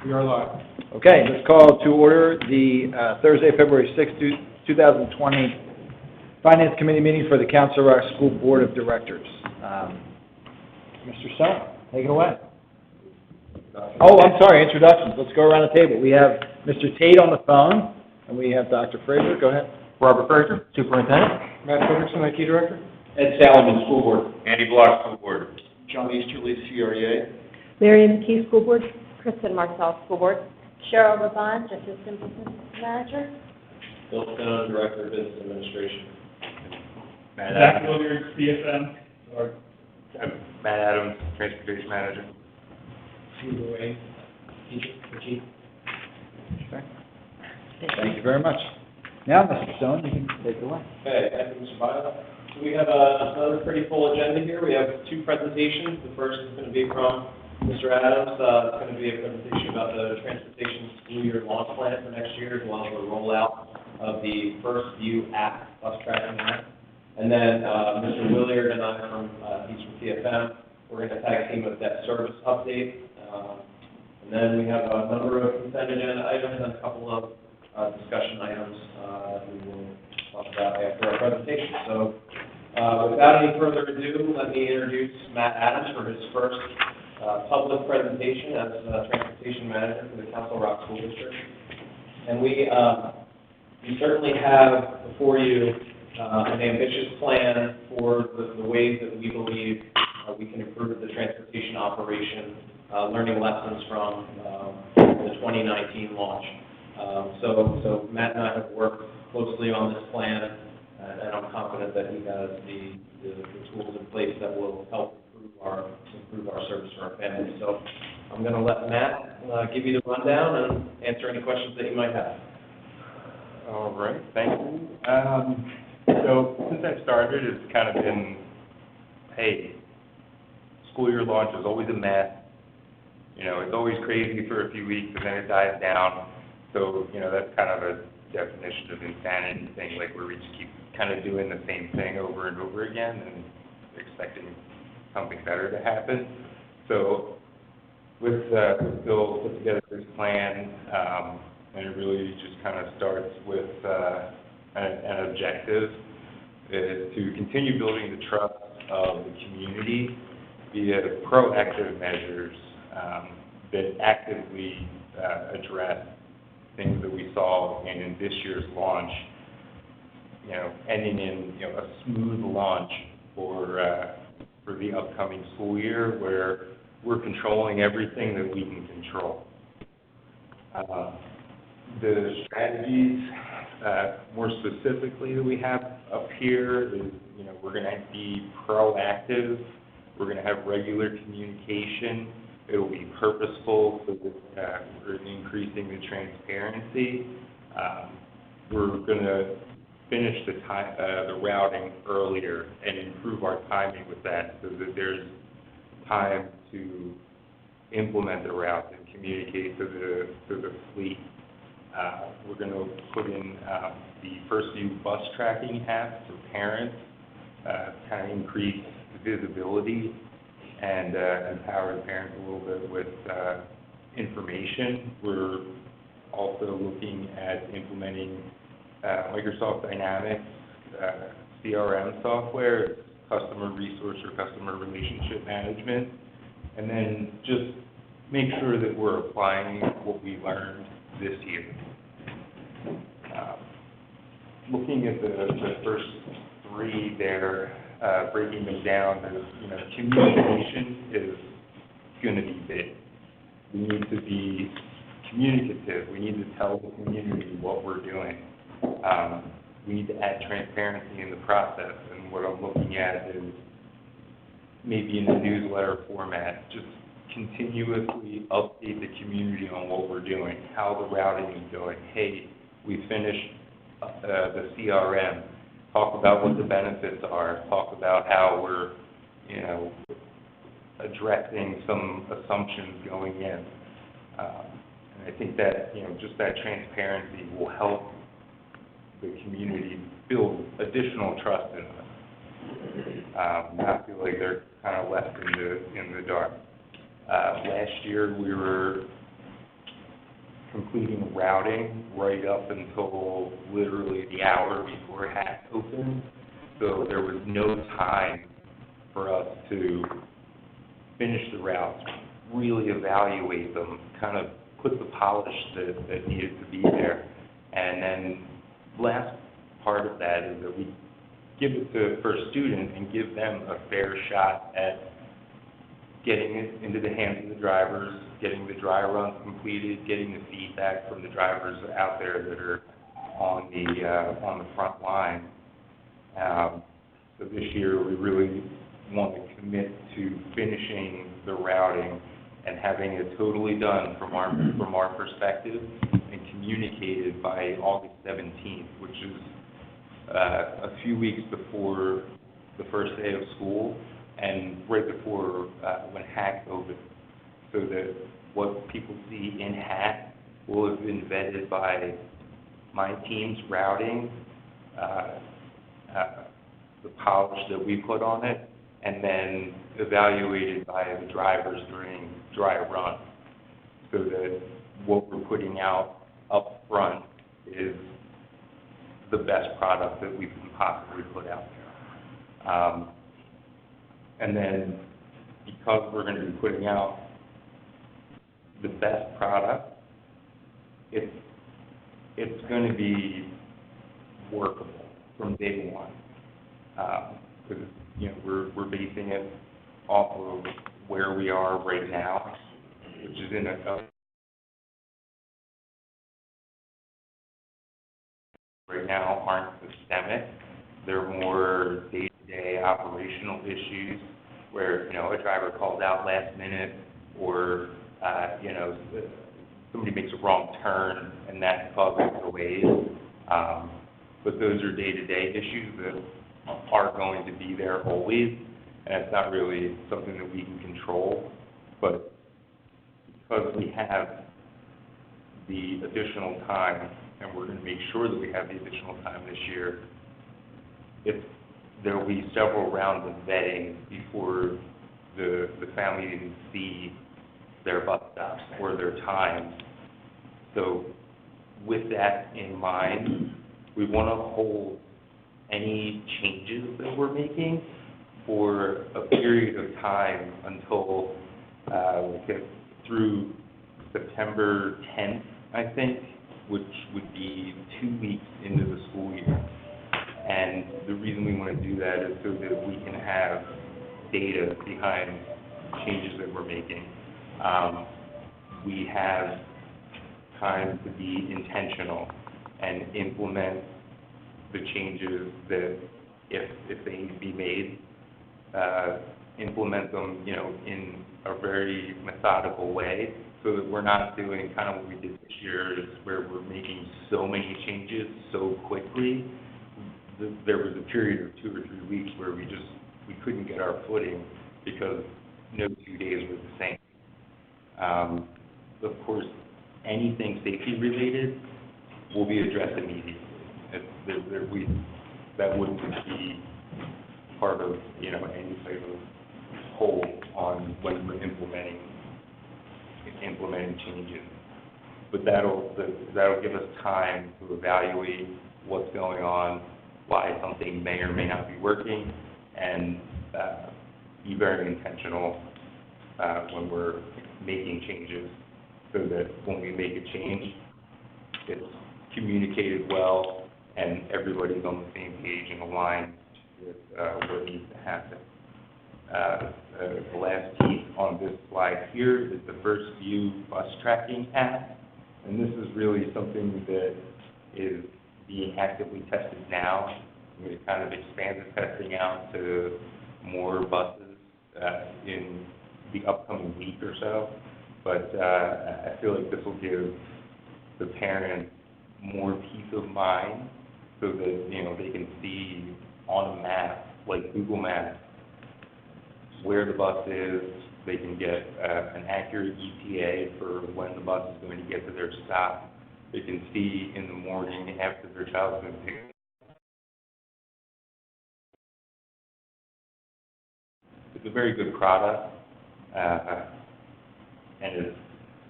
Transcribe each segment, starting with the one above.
We are live. Okay, let's call to order the Thursday, February 6th, 2020 Finance Committee meeting for the Council Rock School Board of Directors. Mr. Stone, take it away. Oh, I'm sorry, introductions. Let's go around the table. We have Mr. Tate on the phone, and we have Dr. Fraser. Go ahead. Robert Fraser, Superintendent. Matt Frederickson, IT Director. Ed Salomon, School Board. Andy Block, School Board. John Easterly, CREA. Mary McKee, School Board. Kristen Marcel, School Board. Cheryl Levant, Assistant Business Manager. Bill Stone, Director of Business Administration. Matt Zach Adams. Williams, CFM. Matt Adams, Transportation Manager. Okay. Thank you very much. Now, Mr. Stone, you can take it away. Okay, thank you, Mr. Viola. So we have another pretty full agenda here. We have two presentations. The first is going to be from Mr. Adams. It's going to be a presentation about the transportation school year launch plan for next year, as well as the rollout of the First View app, bus tracking app. And then Mr. Williard and I he's from TFM, we're going to tag team with debt service update. And then we have a number of consent agenda items and a couple of discussion items that we will talk about after our presentation. So without any further ado, let me introduce Matt Adams for his first public presentation as Transportation Manager for the Council Rock School District. And we certainly have before you an ambitious plan for the ways that we believe we can improve the transportation operation, learning lessons from the 2019 launch. So Matt and I have worked closely on this plan, and I'm confident that he has the tools in place that will help improve our service for our families. So I'm going to let Matt give you the rundown and answer any questions that you might have. All right, thank you. So since I started, it's kind of been, hey, school year launch is always a mess. You know, it's always crazy for a few weeks, and then it dies down. So, you know, that's kind of a definition of insanity thing, like where we just keep kind of doing the same thing over and over again and expecting something better to happen. So with Bill put together this plan, and it really just kind of starts with an objective is to continue building the trust of the community via proactive measures that actively address things that we saw in this year's launch, you know, ending in, you know, a smooth launch for the upcoming school year where we're controlling everything that we can control. The strategies, more specifically, that we have up here is, you know, we're going to be proactive. We're going to have regular communication. It will be purposeful so that we're increasing the transparency. We're going to finish the routing earlier and improve our timing with that so that there's time to implement the routes and communicate to the fleet. We're going to put in the First View bus tracking app for parents, kind of increase visibility and empower the parents a little bit with information. We're also looking at implementing Microsoft Dynamics CRM software, customer resource or customer relationship management, and then just make sure that we're applying what we learned this year. Looking at the first three there, breaking them down, you know, communication is going to be big. We need to be communicative. We need to tell the community what we're doing. We need to add transparency in the process, and what I'm looking at is maybe in the newsletter format, just continuously update the community on what we're doing, how the routing is going. Hey, we finished the CRM. Talk about what the benefits are. Talk about how we're, you know, addressing some assumptions going in. And I think that, you know, just that transparency will help the community build additional trust in us. Not feel like they're kind of left in the dark. Last year we were completing routing right up until literally the hour before HAC opened. So there was no time for us to finish the routes, really evaluate them, kind of put the polish that needed to be there. And then last part of that is that we give it to first student and give them a fair shot at getting it into the hands of the drivers, getting the dry runs completed, getting the feedback from the drivers out there that are on the front line. So this year, we really want to commit to finishing the routing and having it totally done from our perspective and communicated by August 17th, which is a few weeks before the first day of school and right before when HAC opens, so that what people see in HAC will have been vetted by my team's routing, the polish that we put on it, and then evaluated by the drivers during dry run, so that what we're putting out up front is the best product that we can possibly put out there. And then, because we're going to be putting out the best product, it's going to be workable from day one. Because we're basing it off of where we are right now, which is in right now aren't systemic. They're more day-to-day operational issues where, a driver calls out last minute or, somebody makes a wrong turn and that causes delays. But those are day-to-day issues that are going to be there always, and it's not really something that we can control. But because we have the additional time, and we're going to make sure that we have the additional time this year, there will be several rounds of vetting before the family even see their bus stops or their times. So with that in mind, we want to hold any changes that we're making for a period of time until through September 10th, I think, which would be 2 weeks into the school year. And the reason we want to do that is so that we can have data behind changes that we're making. We have time to be intentional and implement the changes that, if they need to be made, implement them, in a very methodical way, so that we're not doing kind of what we did this year, is where we're making so many changes so quickly. There was a period of 2 or 3 weeks where we couldn't get our footing because no 2 days were the same. Of course, anything safety related will be addressed immediately. That wouldn't be part of any type of hold on when we're implementing changes. But that'll give us time to evaluate what's going on, why something may or may not be working, and be very intentional when we're making changes, so that when we make a change, it's communicated well and everybody's on the same page and aligned with what needs to happen. The last piece on this slide here is the First View bus tracking app, and this is really something that is being actively tested now. We kind of expand the testing out to more buses in the upcoming week or so, but I feel like this will give the parents more peace of mind, so that they can see on a map like Google Maps where the bus is. They can get an accurate ETA for when the bus is going to get to their stop. They can see in the morning after their child's been picked up. It's a very good product, and it's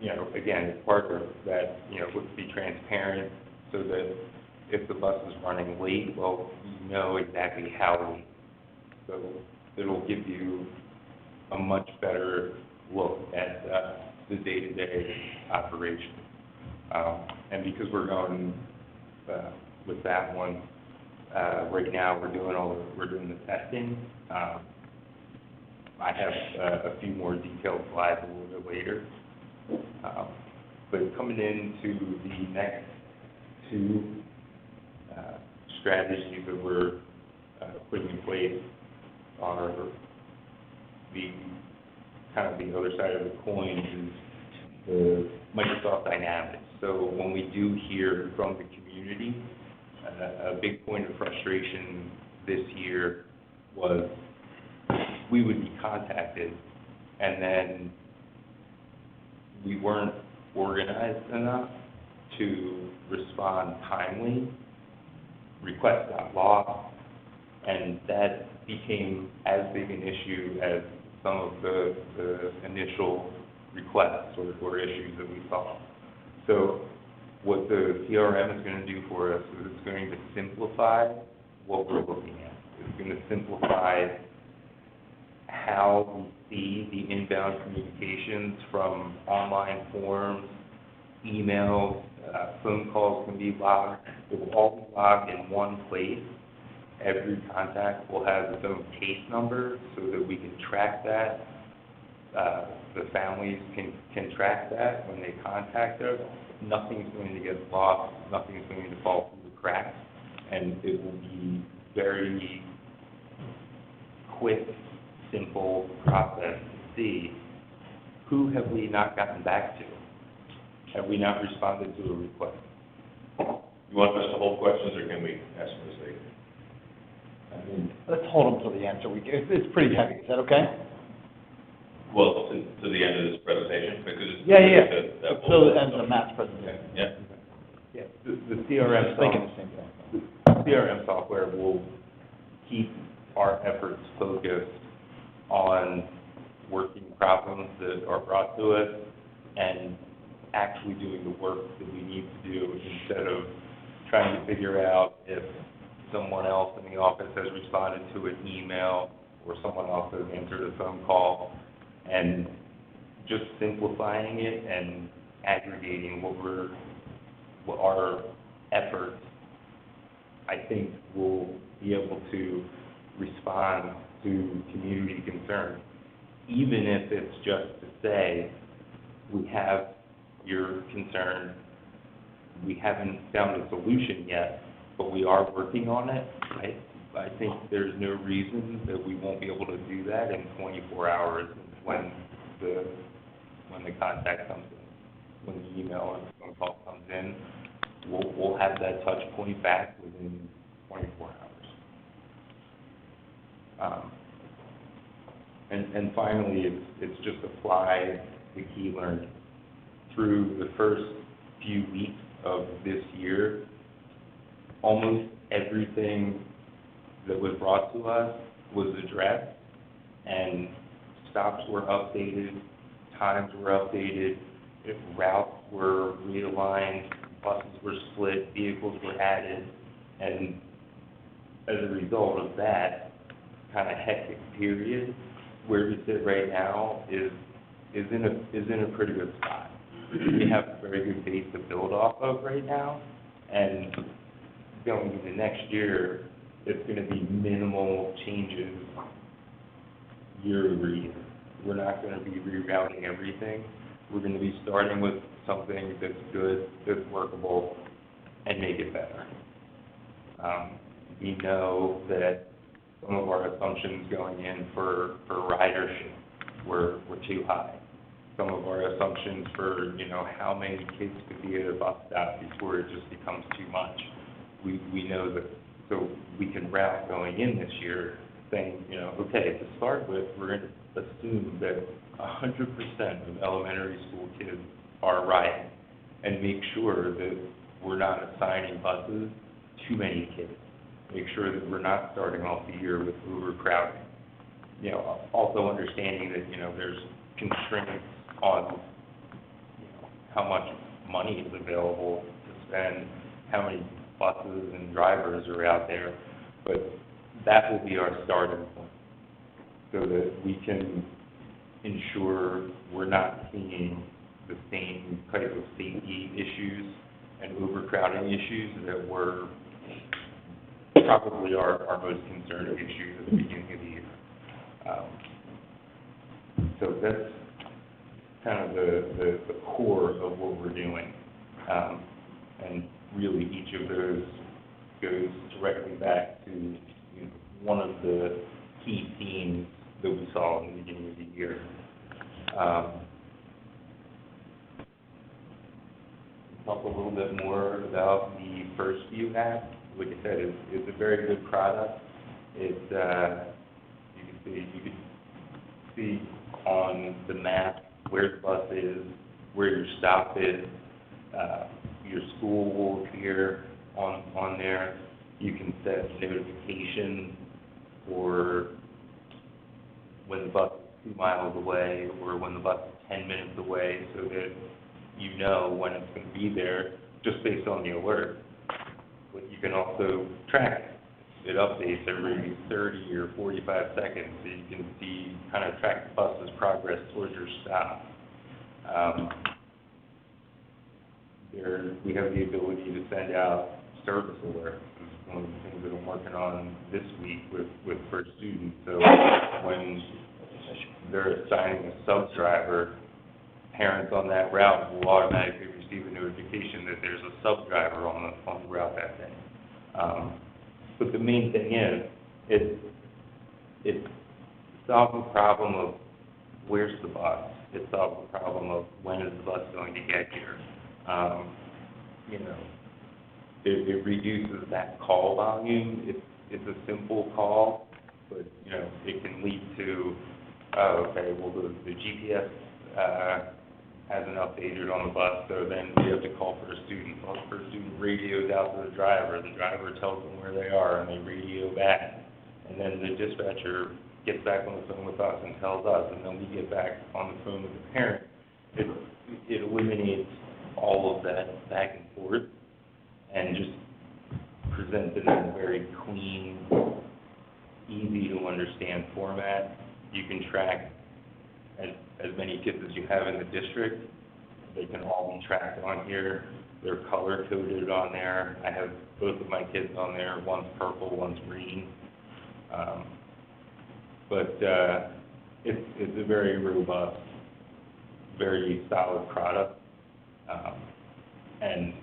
again, it's part of that, let's be transparent so that if the bus is running late, well, you know exactly how late. So it'll give you a much better look at the day-to-day operation. And because we're going with that one, right now we're doing the testing. I have a few more detailed slides a little bit later. But coming into the next two strategies that we're putting in place are the kind of the other side of the coin is the Microsoft Dynamics. So when we do hear from the community, a big point of frustration this year was we would be contacted and then we weren't organized enough to respond timely, requests got lost, and that became as big an issue as some of the initial requests or issues that we saw. So what the CRM is going to do for us is it's going to simplify what we're looking at. It's going to simplify how we see the inbound communications from online forms, emails, phone calls can be logged. It will all be logged in one place. Every contact will have its own case number so that we can track that. The families can track that when they contact us. Nothing's going to get lost. Nothing's going to fall through the cracks. And it will be very quick, simple process to see who have we not gotten back to? Have we not responded to a request? You want us to hold questions, or can we ask them as they? Let's hold them till the end, so it's pretty heavy, is that okay? Well, to the end of this presentation, because it's. Yeah. Till the end of Matt's presentation. Yeah. Yeah, the CRM Thinking the same thing. CRM software will keep our efforts focused on working problems that are brought to us and actually doing the work that we need to do instead of trying to figure out if someone else in the office has responded to an email or someone else has answered a phone call, and just simplifying it and aggregating what our efforts, I think, will be able to respond to community concerns, even if it's just to say, we have your concern, we haven't found a solution yet, but we are working on it. I think there's no reason that we won't be able to do that in 24 hours when the contact comes in, when the email and phone call comes in. We'll have that touch point back within 24 hours. And finally, it's just apply the key learning. Through the first few weeks of this year, almost everything that was brought to us was addressed, and stops were updated, times were updated, routes were realigned, buses were split, vehicles were added, and as a result of that kind of hectic period, where we sit right now is in a pretty good spot. We have a very good base to build off of right now, and going into next year, it's going to be minimal changes year over year. We're not going to be rerouting everything. We're going to be starting with something that's good, that's workable, and make it better. We know that some of our assumptions going in for ridership were too high. Some of our assumptions for, how many kids could be at a bus stop before it just becomes too much. We know that, so we can route going in this year saying, okay, to start with, we're going to assume that 100% of elementary school kids are riding, and make sure that we're not assigning buses too many kids. Make sure that we're not starting off the year with overcrowding. Also understanding that, there's constraints on, how much money is available to spend, how many buses and drivers are out there, but that will be our starting point, so that we can ensure we're not seeing the same type of safety issues and overcrowding issues that were probably our most concerning issues at the beginning of the year. So that's kind of the core of what we're doing. And really each of those goes directly back to, you know, one of the key themes that we saw in the beginning of the year. Talk a little bit more about the First View app. Like I said, it's a very good product. You can see on the map where the bus is, where your stop is. Your school will appear on there. You can set notifications for when the bus is 2 miles away or when the bus is 10 minutes away, so that you know when it's going to be there just based on the alert. But you can also track it. It updates every 30 or 45 seconds, so you can see, kind of track the bus's progress towards your stop. We have the ability to send out service alerts. This is one of the things that I'm working on this week with First Student. So when they're assigning a sub-driver, parents on that route will automatically receive a notification that there's a sub-driver on the route that day. But the main thing is, it solves the problem of where's the bus. It solves the problem of when is the bus going to get here. You know, it reduces that call volume. It's a simple call, but you know, it can lead to, okay, well the GPS hasn't updated on the bus, so then we have to call for a student. Well, the first student radios out to the driver tells them where they are, and they radio back. And then the dispatcher gets back on the phone with us and tells us, and then we get back on the phone with the parent. It eliminates all of that back and forth and just presents it in a very clean, easy to understand format. You can track as many kids as you have in the district. They can all be tracked on here. They're color coded on there. I have both of my kids on there. One's purple, one's green. But it's a very robust, very solid product. And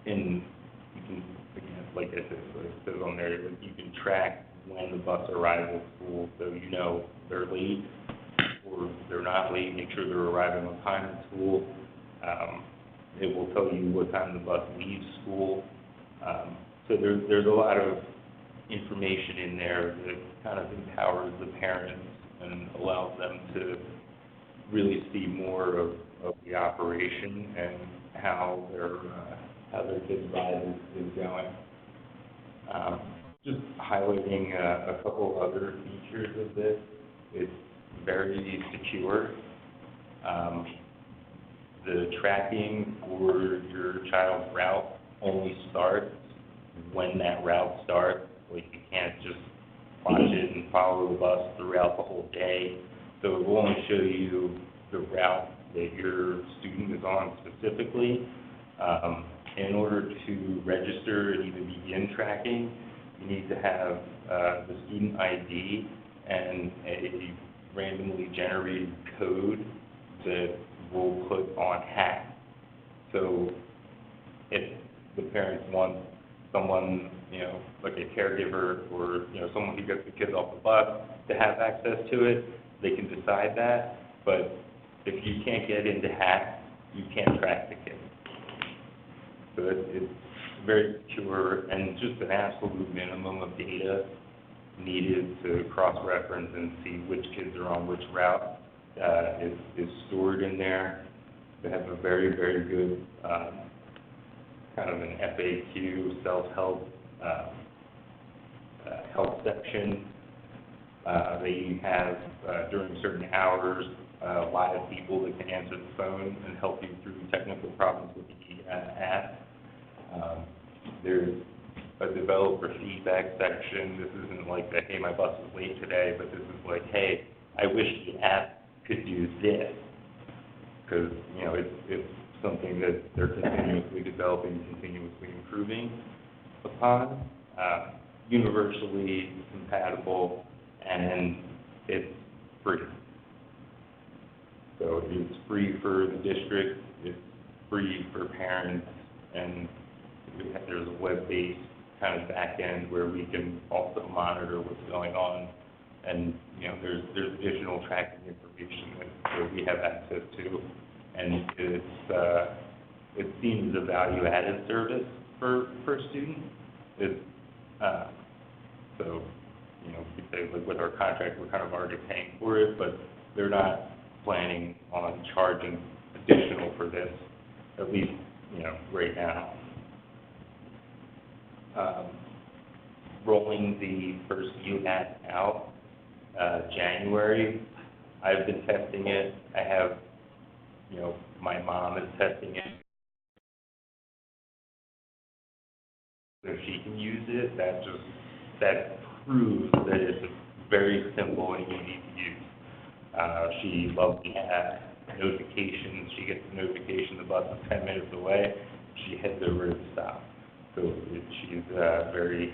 you can, again, like I said, it says on there, you can track when the bus arrives at school, so you know they're late or they're not late. Make sure they're arriving on time at school. It will tell you what time the bus leaves school. So there's a lot of information in there that kind of empowers the parents and allows them to really see more of the operation and how their kids' ride is going. Just highlighting a couple other features of this. It's very secure. The tracking for your child's route only starts when that route starts. Like, you can't just watch it and follow the bus throughout the whole day. So it will only show you the route that your student is on specifically. In order to register and even begin tracking, you need to have the student ID and a randomly generated code that we'll put on hat. So if the parents want someone, you know, like a caregiver or, you know, someone who gets the kids off the bus to have access to it, they can decide that. But if you can't get into hat, you can't track the kids. So it's very secure, and just an absolute minimum of data needed to cross-reference and see which kids are on which route is stored in there. They have a very, very good kind of an FAQ, self-help help section. They have, during certain hours, live people that can answer the phone and help you through technical problems with the app. There's a developer feedback section. This isn't like the, hey, my bus is late today, but this is like, hey, I wish the app could do this. Because, you know, it's something that they're continuously developing, continuously improving upon. Universally compatible, and it's free. So it's free for the district, it's free for parents, and there's a web-based kind of back end where we can also monitor what's going on. And, you know, there's additional tracking information that we have access to. And it's seen as a value-added service for students. So, you know, we say like with our contract, we're kind of already paying for it, but they're not planning on charging additional for this, at least, you know, right now. Rolling the first UNAT out, January. I've been testing it. I have, you know, my mom is testing it. If she can use it, that proves that it's very simple and easy to use. She loves the notifications. She gets the notification the bus is 10 minutes away. She heads over to the stop. So she's very,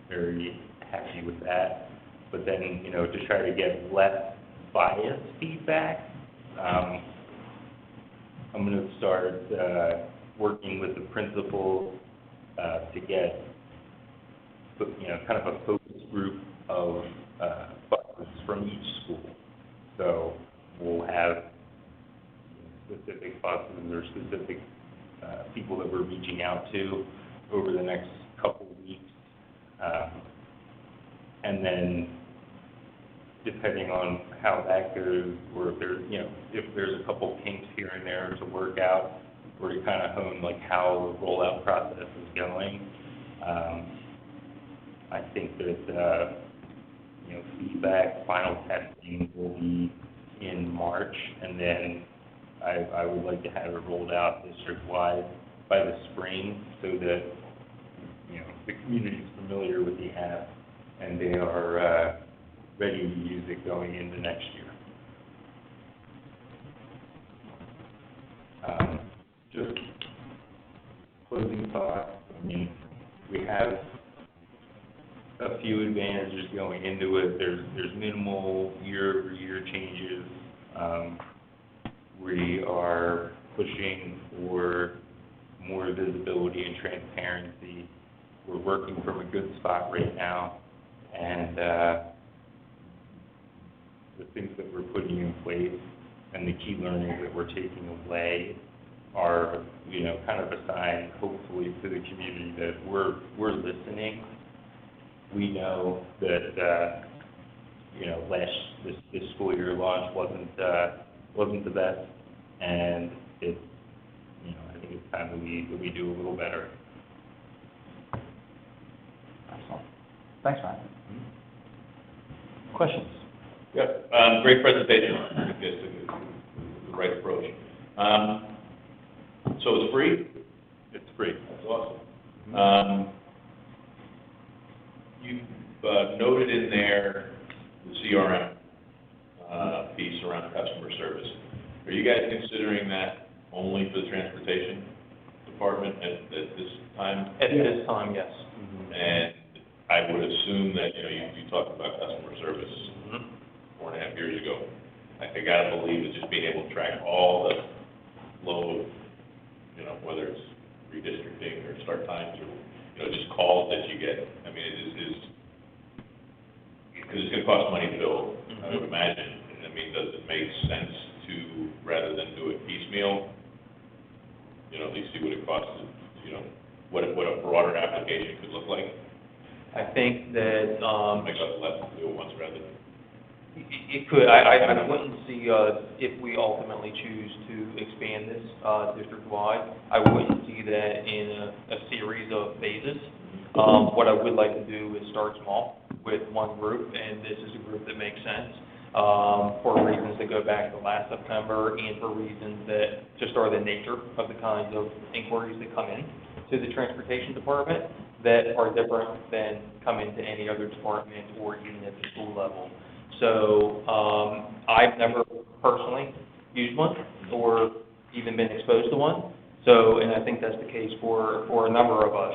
very happy with that. But then, you know, to try to get less biased feedback, I'm going to start working with the principals to get, you know, kind of a focus group of buses from each school. So we'll have specific buses or specific people that we're reaching out to over the next couple weeks. And then depending on how that goes, or if there's, you know, if there's a couple kinks here and there to work out, or to kind of hone like how the rollout process is going. I think that, you know, feedback, final testing will be in March, and then I would like to have it rolled out district-wide by the spring so that, you know, the community is familiar with the app and they are ready to use it going into next year. Just closing thoughts. I mean, we have a few advantages going into it. There's minimal year-over-year changes. We are pushing for more visibility and transparency. We're working from a good spot right now, and the things that we're putting in place and the key learnings that we're taking away are, you know, kind of a sign, hopefully, to the community that we're listening. We know that, you know, this school year launch wasn't the best, and it's, you know, I think it's time that we do a little better. Excellent. Thanks, Matt. Questions? Yep, great presentation. I guess the right approach. So it's free? It's free. That's awesome. You noted in there the CRM piece around customer service. Are you guys considering that only for the transportation department at this time? At this time, yes. And I would assume that, you know, you talked about customer service 4.5 years ago. I gotta believe it's just being able to track all the flow of, you know, whether it's redistricting or start times or, you know, just calls that you get. I mean, it is, because it's gonna cost money to build, I would imagine. I mean, does it make sense to, rather than do it piecemeal, you know, at least see what it costs, you know, what a broader application could look like? I think that, Make up less to do it once rather than. it could, I wouldn't see, if we ultimately choose to expand this, district-wide, I wouldn't see that in a series of phases. What I would like to do is start small with one group, and this is a group that makes sense. for reasons that go back to last September and for reasons that just are the nature of the kinds of inquiries that come in to the transportation department that are different than come into any other department or even at the school level. So, I've never personally used one or even been exposed to one. So, and I think that's the case for a number of us.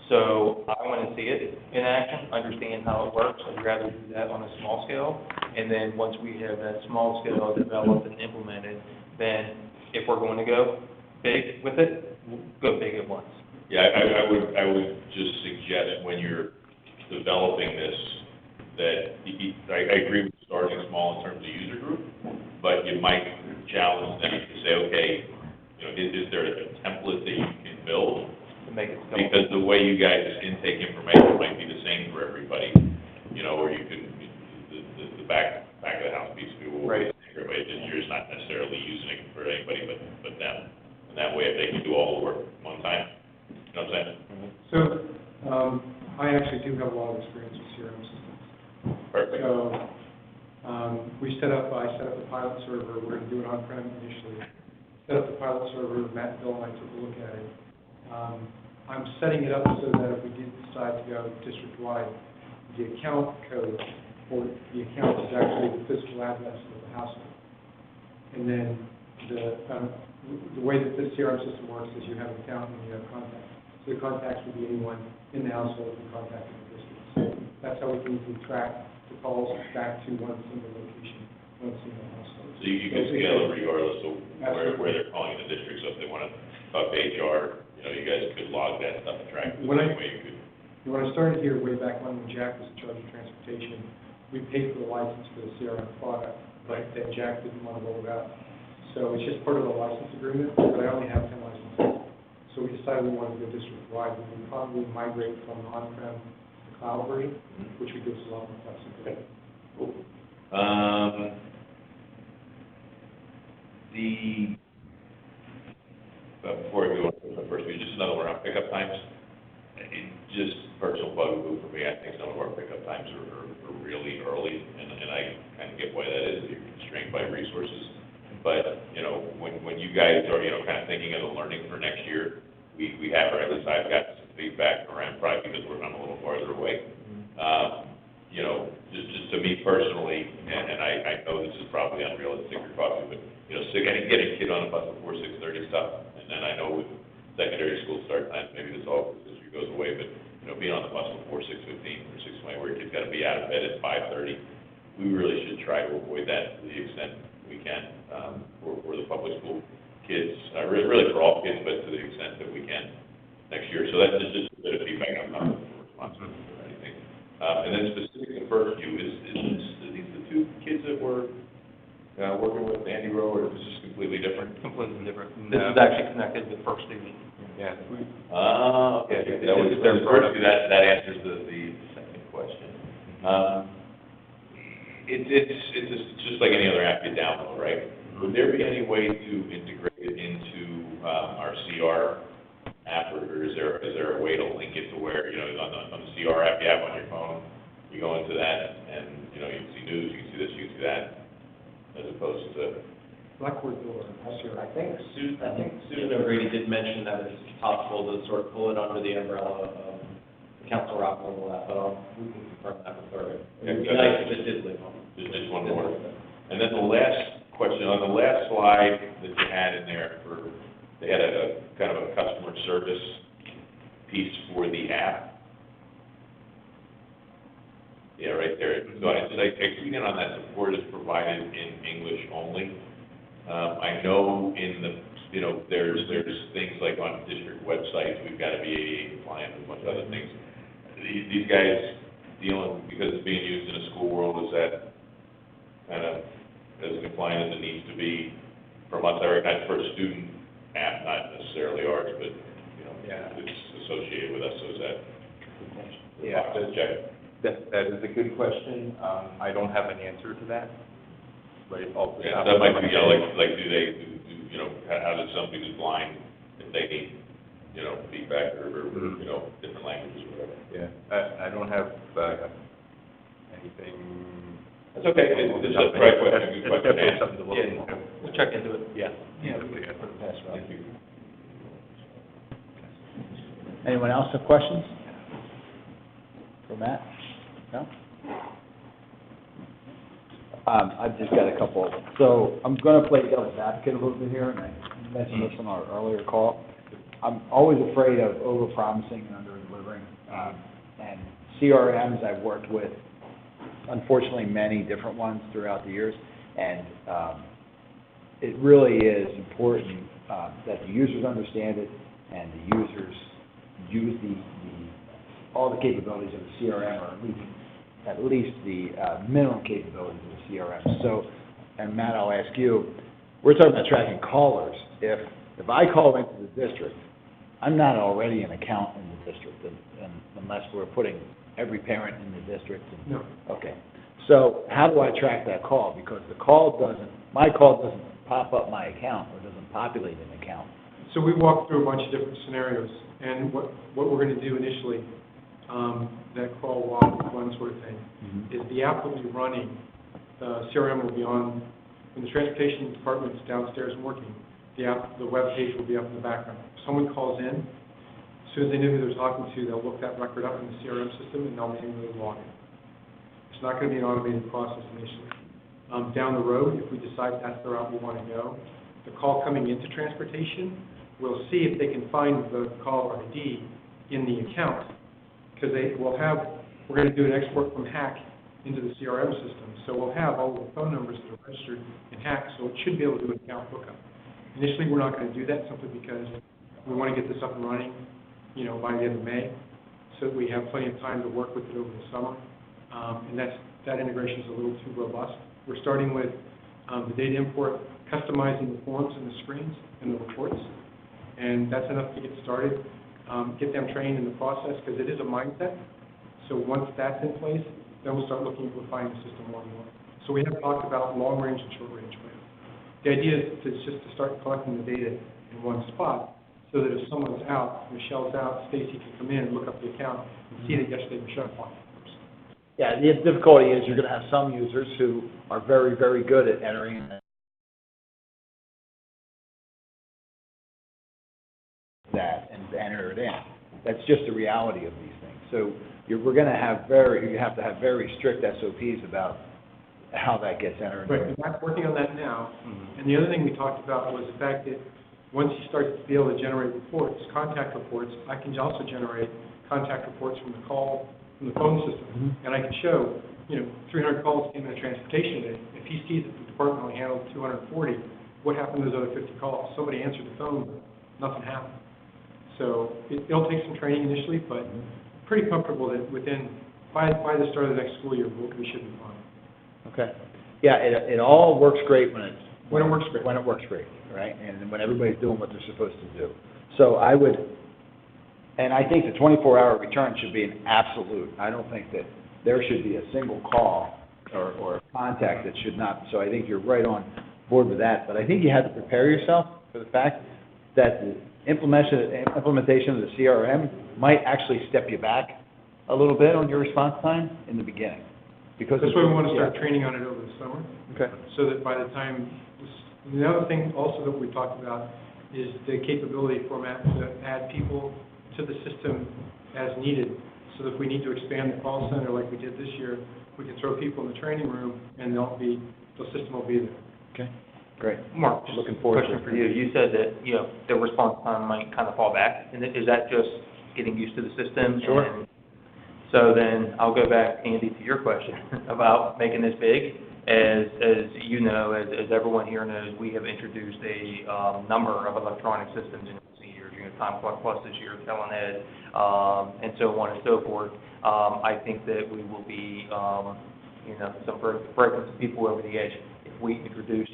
So I want to see it in action, understand how it works. I'd rather do that on a small scale. And then once we have that small scale developed and implemented, then if we're going to go big with it, we'll go big at once. Yeah, I would just suggest when you're developing this, that I agree with starting small in terms of user group, but you might challenge them to say, okay, you know, is there a template that you can build? To make it simple. Because the way you guys intake information might be the same for everybody, you know, or you could, the back of the house piece of people, Right. everybody, you're just not necessarily using it for anybody but them. And that way, if they can do all the work one time, you know what I'm saying? So, I actually do have a lot of experience with CRM systems. Perfect. So, I set up the pilot server, we're gonna do it on-prem initially. Set up the pilot server, Matt, Bill, and I took a look at it. I'm setting it up so that if we did decide to go district-wide, the account code for the account is actually the physical address of the household. And then the way that this CRM system works is you have an account and you have contacts. So the contacts would be anyone in the household who contacted the district. So that's how we can easily track the calls back to one single location, one single household. So you can scale it regardless of where they're calling in the district, so if they want to talk to HR, you know, you guys could log that stuff and track it the same way you could. When I started here way back when Jack was in charge of transportation, we paid for the license for the CRM product, but then Jack didn't want to roll it out. So it's just part of the license agreement, but I only have 10 licenses. So we decided we wanted to go district-wide, and we probably migrate from the on-prem to the cloud version, which would give us a lot more flexibility. Cool. Before I go on to my first view, just another one on pickup times. Just personal bugaboo for me, I think some of our pickup times are really early, and I kind of get why that is, you're constrained by resources. But, you know, when you guys are, you know, kind of thinking of the learning for next year, we have, or at least I've got some feedback around, probably because I'm a little farther away. You know, just to me personally, and I know this is probably unrealistic or costly, but, you know, so getting a kid on a bus before 6:30 stuff, and then I know with secondary school start time, maybe this all goes away, but, you know, being on the bus before 6:15 or 6:20, where your kid's got to be out of bed at 5:30, we really should try to avoid that to the extent we can, for the public school kids, really for all kids, but to the extent that we can next year. So that's just a bit of feedback. I'm not responsible for anything. And then specific to First View, are these the two kids that were working with Andy Rowe, or is this just completely different? Completely different. This is actually connected with First Student. Yeah. Okay. That was their first. That answers the second question. It's just like any other app you download, right? Would there be any way to integrate it into our CR app, or is there a way to link it to where, you know, on the CR app you have on your phone, you go into that and, you know, you can see news, you can see this, you can see that, as opposed to. Blackboard Door, I think Susan O'Grady did mention that it's possible to sort of pull it under the umbrella of Council Rock and all that, but we can confirm that with her. It would be nice if it did live on. Just one more. And then the last question, on the last slide that you had in there they had a kind of a customer service piece for the app. Yeah, right there. So I keyed in on that, support is provided in English only. I know in the, you know, there's things like on district websites, we've got to be ADA compliant and a bunch of other things. These guys dealing, because it's being used in a school world, is that kind of as compliant as it needs to be from us? I recognize for a student app, not necessarily ours, but, you know, it's associated with us, so is that? Yeah, box check? that is a good question. I don't have an answer to that. Right, Yeah, that might be, you know, like do you know, how does somebody who's blind, if they need, you know, feedback or you know, different languages or whatever? Yeah, I don't have anything. That's okay, this is a great question, good question to ask. Yeah, we'll check into it. Yeah. Yeah, we could put it past Rob. Thank you. Anyone else have questions? For Matt? No? I've just got a couple. So I'm going to play devil's advocate a little bit here, and I mentioned this on our earlier call. I'm always afraid of over-promising and under-delivering. And CRMs I've worked with, unfortunately, many different ones throughout the years, and it really is important that the users understand it and the users use all the capabilities of the CRM, or at least the minimum capabilities of the CRM. So, and Matt, I'll ask you, we're talking about tracking callers. If I call into the district, I'm not already an account in the district, and unless we're putting every parent in the district. No. Okay. So how do I track that call? Because my call doesn't pop up my account, or doesn't populate an account. So we walked through a bunch of different scenarios, and what we're going to do initially, that crawl, walk, run sort of thing, is the app will be running, the CRM will be on, when the transportation department's downstairs and working, the web page will be up in the background. If someone calls in, as soon as they know who they're talking to, they'll look that record up in the CRM system, and they'll manually log in. It's not going to be an automated process initially. Down the road, if we decide that's the route we want to go, the call coming into transportation, we'll see if they can find the caller ID in the account, because we're going to do an export from Hack into the CRM system. So we'll have all the phone numbers that are registered in Hack, so it should be able to do an account lookup. Initially, we're not going to do that simply because we want to get this up and running, by the end of May, so that we have plenty of time to work with it over the summer. And that integration is a little too robust. We're starting with the data import, customizing the forms and the screens and the reports, and that's enough to get started. Get them trained in the process, because it is a mindset. So once that's in place, then we'll start looking at refining the system more and more. So we have talked about long-range and short-range plans. The idea is just to start collecting the data in one spot, so that if someone's out, Michelle's out, Stacy can come in and look up the account and see that yesterday Michelle applied. Yeah, the difficulty is you're going to have some users who are very, very good at entering that and enter it in. That's just the reality of these things. So we're going to have you have to have very strict SOPs about how that gets entered. Right, and I'm working on that now. And the other thing we talked about was the fact that once you start to be able to generate reports, contact reports, I can also generate contact reports from the phone system. And I can show, 300 calls came in a transportation today. If he sees that the department only handled 240, what happened to those other 50 calls? Somebody answered the phone, but nothing happened. So it'll take some training initially, but pretty comfortable that by the start of the next school year, we should be fine. Okay. Yeah, it all works great when it works great. When it works great, right? And when everybody's doing what they're supposed to do. So I think the 24-hour return should be an absolute. I don't think that there should be a single call or contact that should not. So I think you're right on board with that. But I think you have to prepare yourself for the fact that the implementation of the CRM might actually step you back a little bit on your response time in the beginning. Because that's why we want to start training on it over the summer. Okay. So that by the time, the other thing also that we talked about is the capability format to add people to the system as needed. So that if we need to expand the call center like we did this year, we can throw people in the training room and the system will be there. Okay, great. Mark, just Looking forward to question it. for you. You said that, the response time might kind of fall back, and is that just getting used to the system? Sure. And so then I'll go back, Andy, to your question about making this big. As you know, as everyone here knows, we have introduced a number of electronic systems in recent years, Time Clock Plus this year, Telenet, and so on and so forth. I think that we will be, breaking some people over the edge if we introduce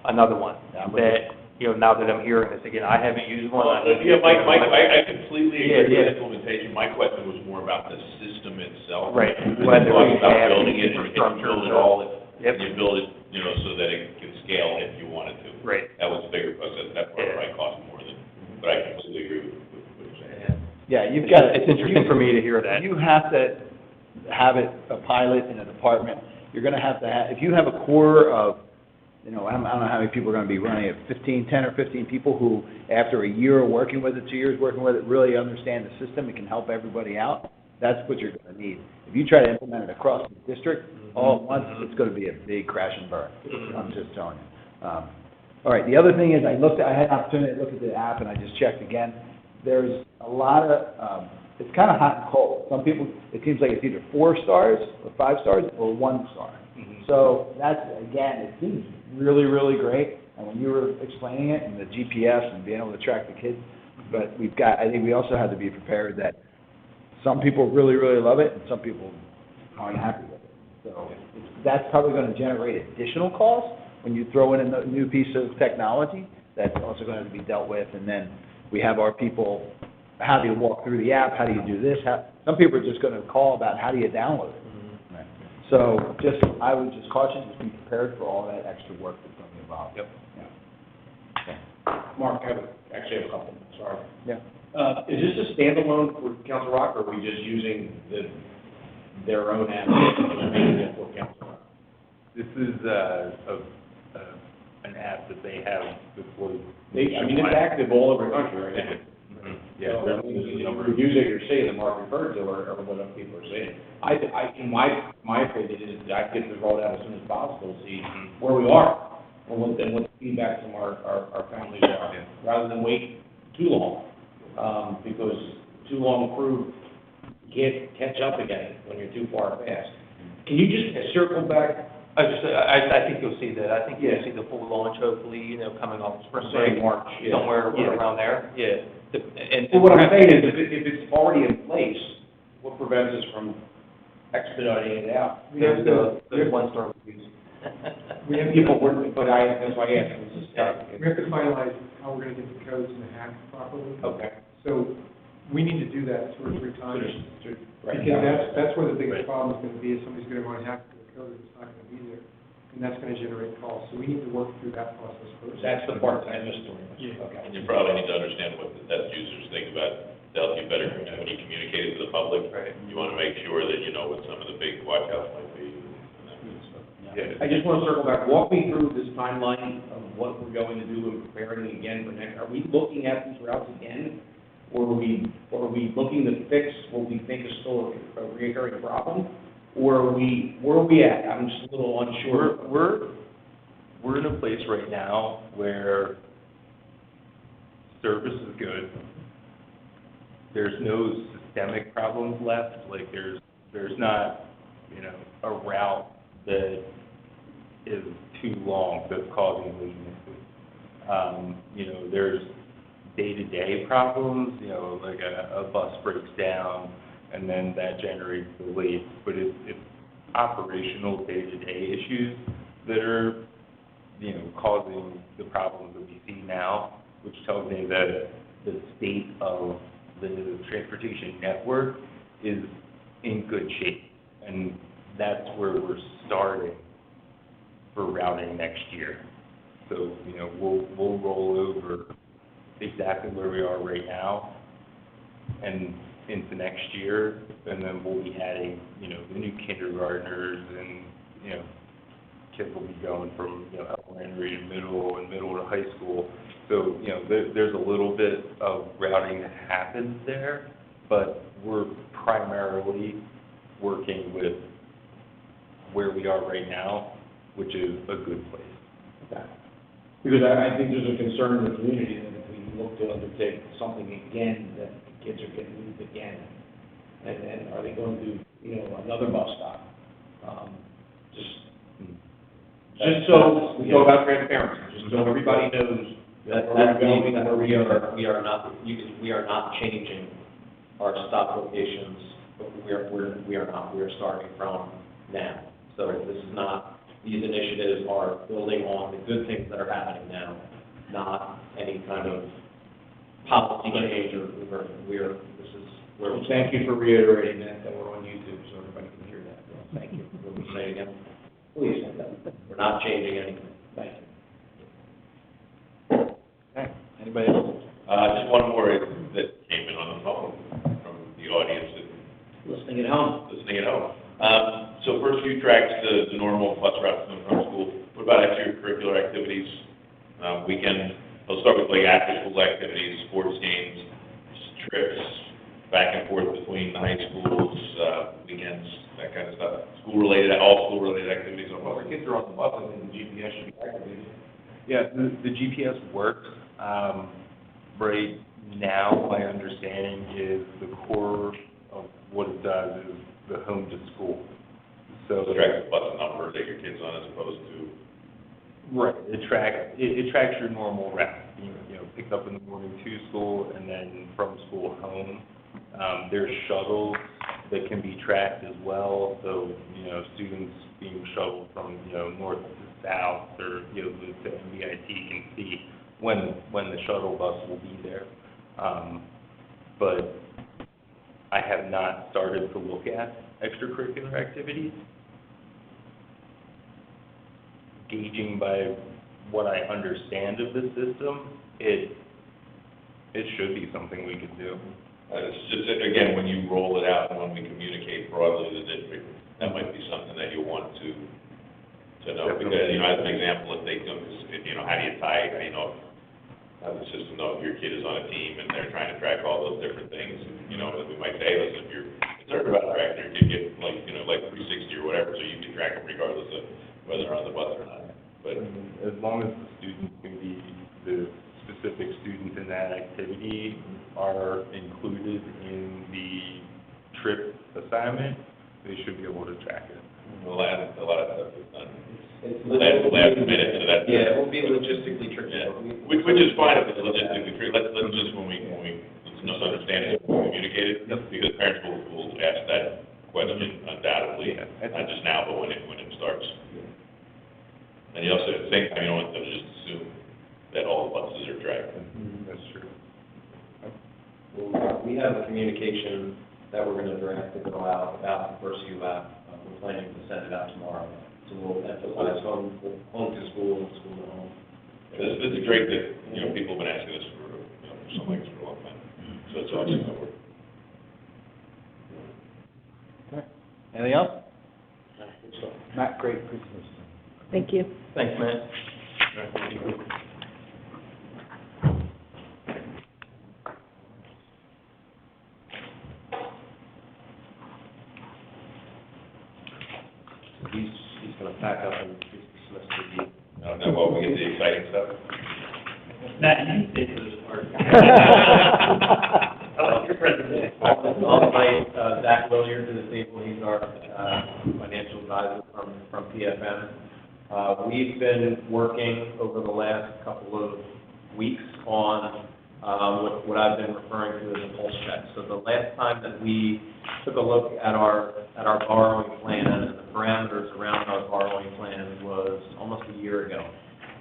another one. Now that I'm hearing this again, I haven't used one. Mike, I completely agree Yeah. with implementation. My question was more about the system itself. Right. Whether we about have building it, or you can build it all, Yep. you build it, so that it can scale if you wanted to. Right. That was the bigger question. That part might cost more than, but I completely agree with what you're saying. Yeah, you've got. It's interesting for me to hear that. You have to have it a pilot in a department, you're gonna have to have, if you have a core of, you know, I don't know how many people are gonna be running it, 10 or 15 people who, after a year of working with it, 2 years working with it, really understand the system and can help everybody out, that's what you're gonna need. If you try to implement it across the district all at once, it's gonna be a big crash and burn. I'm just telling you. All right, the other thing is, I had an opportunity to look at the app, and I just checked again. There's a lot of, it's kind of hot and cold. Some people, it seems like it's either 4 stars or 5 stars or 1 star. So that's, again, it seems really, really great. And when you were explaining it and the GPS and being able to track the kids, but I think we also have to be prepared that some people really, really love it and some people aren't happy with it. So that's probably going to generate additional costs when you throw in a new piece of technology. That's also going to have to be dealt with. And then we have our people, how do you walk through the app? How do you do this? Some people are just going to call about how do you download it. Right. So I would just caution, just be prepared for all that extra work that's going to be involved. Yep. Yeah. Mark, I actually have a couple, sorry. Yeah. Is this a standalone for Council Rock, or are we just using their own app, just making it for Council Rock? This is an app that they have before. It's active all over the country right now. Yeah. So, the music you're saying that Mark referred to, or what other people are saying. In my opinion, is that get this rolled out as soon as possible, see where we are, and what the feedback from our families are, rather than wait too long. Because too long approved, you can't catch up again when you're too far past. Can you just circle back? I think you'll see that. I think you'll see the full launch, hopefully, coming off spring break. Say March, yeah. Somewhere around there, yeah. Well, what I'm saying is, if it's already in place, what prevents us from expediting it out? There's 1-star reviews. We have People, that's why I asked. We have to finalize how we're gonna get the codes and the hack properly. Okay. So we need to do that 2 or 3 times. Right. Because that's where the biggest problem is gonna be, is somebody's gonna want to hack the code and it's not gonna be there. And that's gonna generate costs. So we need to work through that process first. That's the part that I missed. Yeah. Okay. And you probably need to understand what the test users think about, to help you better, when you communicate it to the public. Right. You want to make sure that you know what some of the big watch-outs might be. and that good stuff. Yeah. I just want to circle back, walk me through this timeline of what we're going to do and preparing again for next. Are we looking at these routes again? Or are we looking to fix what we think is still a recurring problem? Or where are we at? I'm just a little unsure. We're in a place right now where service is good. There's no systemic problems left, like there's not, a route that is too long that's causing latency. There's day-to-day problems, like a bus breaks down, and then that generates delays, but it's operational day-to-day issues that are, causing the problems that we see now, which tells me that the state of the transportation network is in good shape, and that's where we're starting for routing next year. So, we'll roll over exactly where we are right now and into next year, and then we'll be adding, the new kindergartners and, kids will be going from, elementary to middle and middle to high school. So, there's a little bit of routing that happens there, but we're primarily working with where we are right now, which is a good place. Okay. Because I think there's a concern in the community that if we look to undertake something again, that the kids are getting moved again. And are they going to do, another bus stop? Just so we talk about transparency, just so everybody knows where we're going and where we are. We are not changing our stop locations, but we are not, we are starting from now. So this is not, these initiatives are building on the good things that are happening now, not any kind of policy change or this is where we're. Thank you for reiterating that we're on YouTube, so everybody can hear that. Thank you. Will we say again? Please, we're not changing anything. Thank you. Okay, anybody else? Just one more that came in on the phone from the audience Listening at home. listening at home. So first few tracks, the north back and forth between the high schools, weekends, that kind of stuff. All school-related activities on Well, buses. the kids are on the bus, I think the GPS should be activated. Yeah, the GPS works. Right now, my understanding is the core of what it does is the home to school. So So track the bus number that your kid's on as opposed to, right, it tracks your normal route. You know, picked up in the morning to school and then from school home. There's shuttles that can be tracked as well. So, you know, students being shuttled from, you know, north to south or, you know, to MBIT can see when the shuttle bus will be there. But I have not started to look at extracurricular activities. Gauging by what I understand of the system, it should be something we could do. it's just, again, when you roll it out and when we communicate broadly to the district, that might be something that you want to know. Because, you know, as an example, if they, you know, how do you tie, how do you know, how the system know if your kid is on a team and they're trying to track all those different things? You know, we might say, hey, listen, if you're concerned about tracking your kid, get like, you know, like 360 or whatever, so you can track them regardless of whether they're on the bus or not. But As long as the students can be, the specific students in that activity are included in the trip assignment, they should be able to track it. a lot of stuff is done It's last minute, so that's. Yeah, it will be logistically tricky. Yeah, which is fine if it's logistically true, let's just, when we, let's not understand it, communicate it, because parents will ask that question undoubtedly, not just now, but when it starts. And you also, at the same time, you don't want them to just assume that all the buses are tracked. That's true. We have a communication that we're gonna draft to go out about the first ULAP. We're planning to send it out tomorrow. So we'll emphasize home to school and school to home. This is great that, you know, people have been asking us for, you know, for something for a long time, so it's awesome that we're. Okay. Anything else? Matt, great presentation. Thank you. Thanks, Matt. He's gonna pack up and be dismissed to the. Now, while we get the exciting stuff. Matt, you stay for this part. I like your presentation. I'll invite Zach Willier to the table. He's our financial advisor from PFM. We've been working over the last couple of weeks on what I've been referring to as a pulse check. So the last time that we took a look at our borrowing plan and the parameters around our borrowing plan was almost a year ago.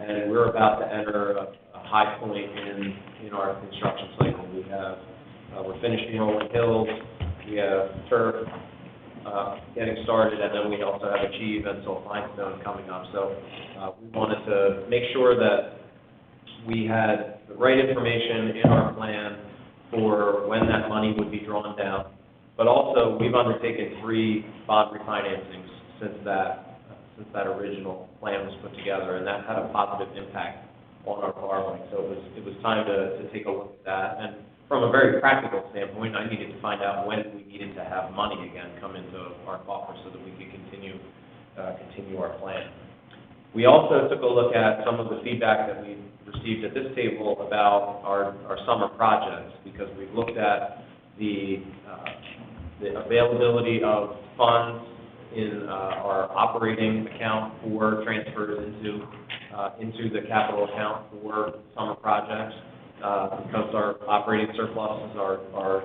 And we're about to enter a high point in our construction cycle. We're finishing Rolling Hills, we have turf getting started, and then we also have Achieve and Limestone coming up. So we wanted to make sure that we had the right information in our plan for when that money would be drawn down. But also, we've undertaken 3 bond refinancings since that original plan was put together, and that had a positive impact on our borrowing. So it was time to take a look at that. And from a very practical standpoint, I needed to find out when we needed to have money again come into our coffers so that we could continue our plan. We also took a look at some of the feedback that we received at this table about our summer projects, because we've looked at the availability of funds in our operating account for transfers into the capital account for summer projects, because our operating surpluses are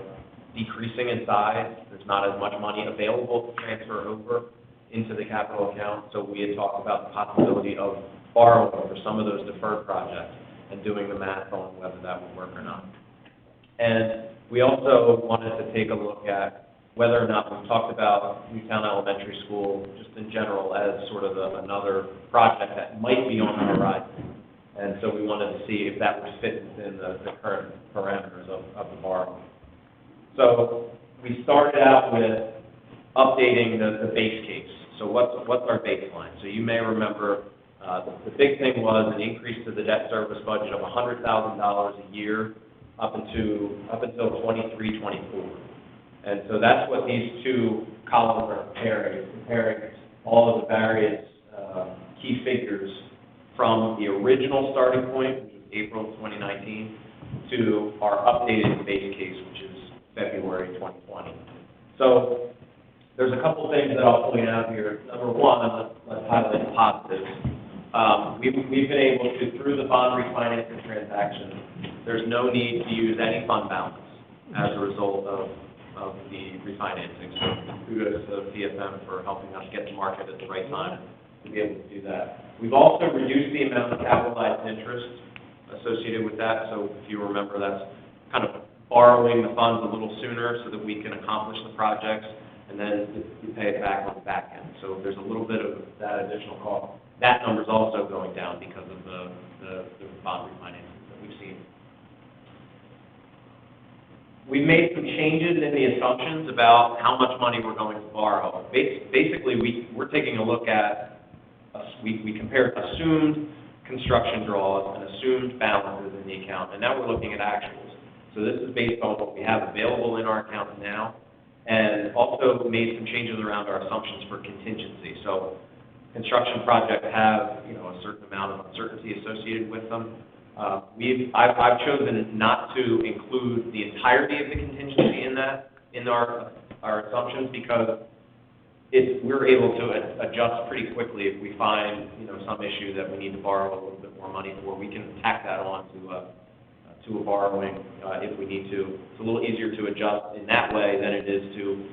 decreasing in size. There's not as much money available to transfer over into the capital account, so we had talked about the possibility of borrowing for some of those deferred projects and doing the math on whether that would work or not. And we also wanted to take a look at whether or not, we talked about Newtown Elementary School just in general as sort of another project that might be on the horizon. And so we wanted to see if that would fit within the current parameters of the borrowing. So we started out with updating the base case. So what's our baseline? So you may remember the big thing was an increase to the debt service budget of $100,000 a year up until 23, 24. And so that's what these two columns are comparing all of the various key figures from the original starting point, which was April 2019, to our updated base case, which is February 2020. So there's a couple things that I'll point out here. Number one, let's highlight the positives. We've been able to, through the bond refinancing transaction, there's no need to use any fund balance as a result of the refinancing. So kudos to CFM for helping us get to market at the right time to be able to do that. We've also reduced the amount of capitalized interest associated with that. So if you remember, that's kind of borrowing the funds a little sooner so that we can accomplish the projects, and then you pay it back on the back end. So there's a little bit of that additional cost. That number's also going down because of the bond refinancing that we've seen. We've made some changes in the assumptions about how much money we're going to borrow. Basically, we're taking a look at, we compared assumed construction draws and assumed balances in the account, and now we're looking at actuals. So this is based on what we have available in our account now, and also made some changes around our assumptions for contingency. So construction projects have, a certain amount of uncertainty associated with them. I've chosen not to include the entirety of the contingency in our assumptions, because we're able to adjust pretty quickly if we find, some issue that we need to borrow a little bit more money for. We can tack that on to a borrowing if we need to. It's a little easier to adjust in that way than it is to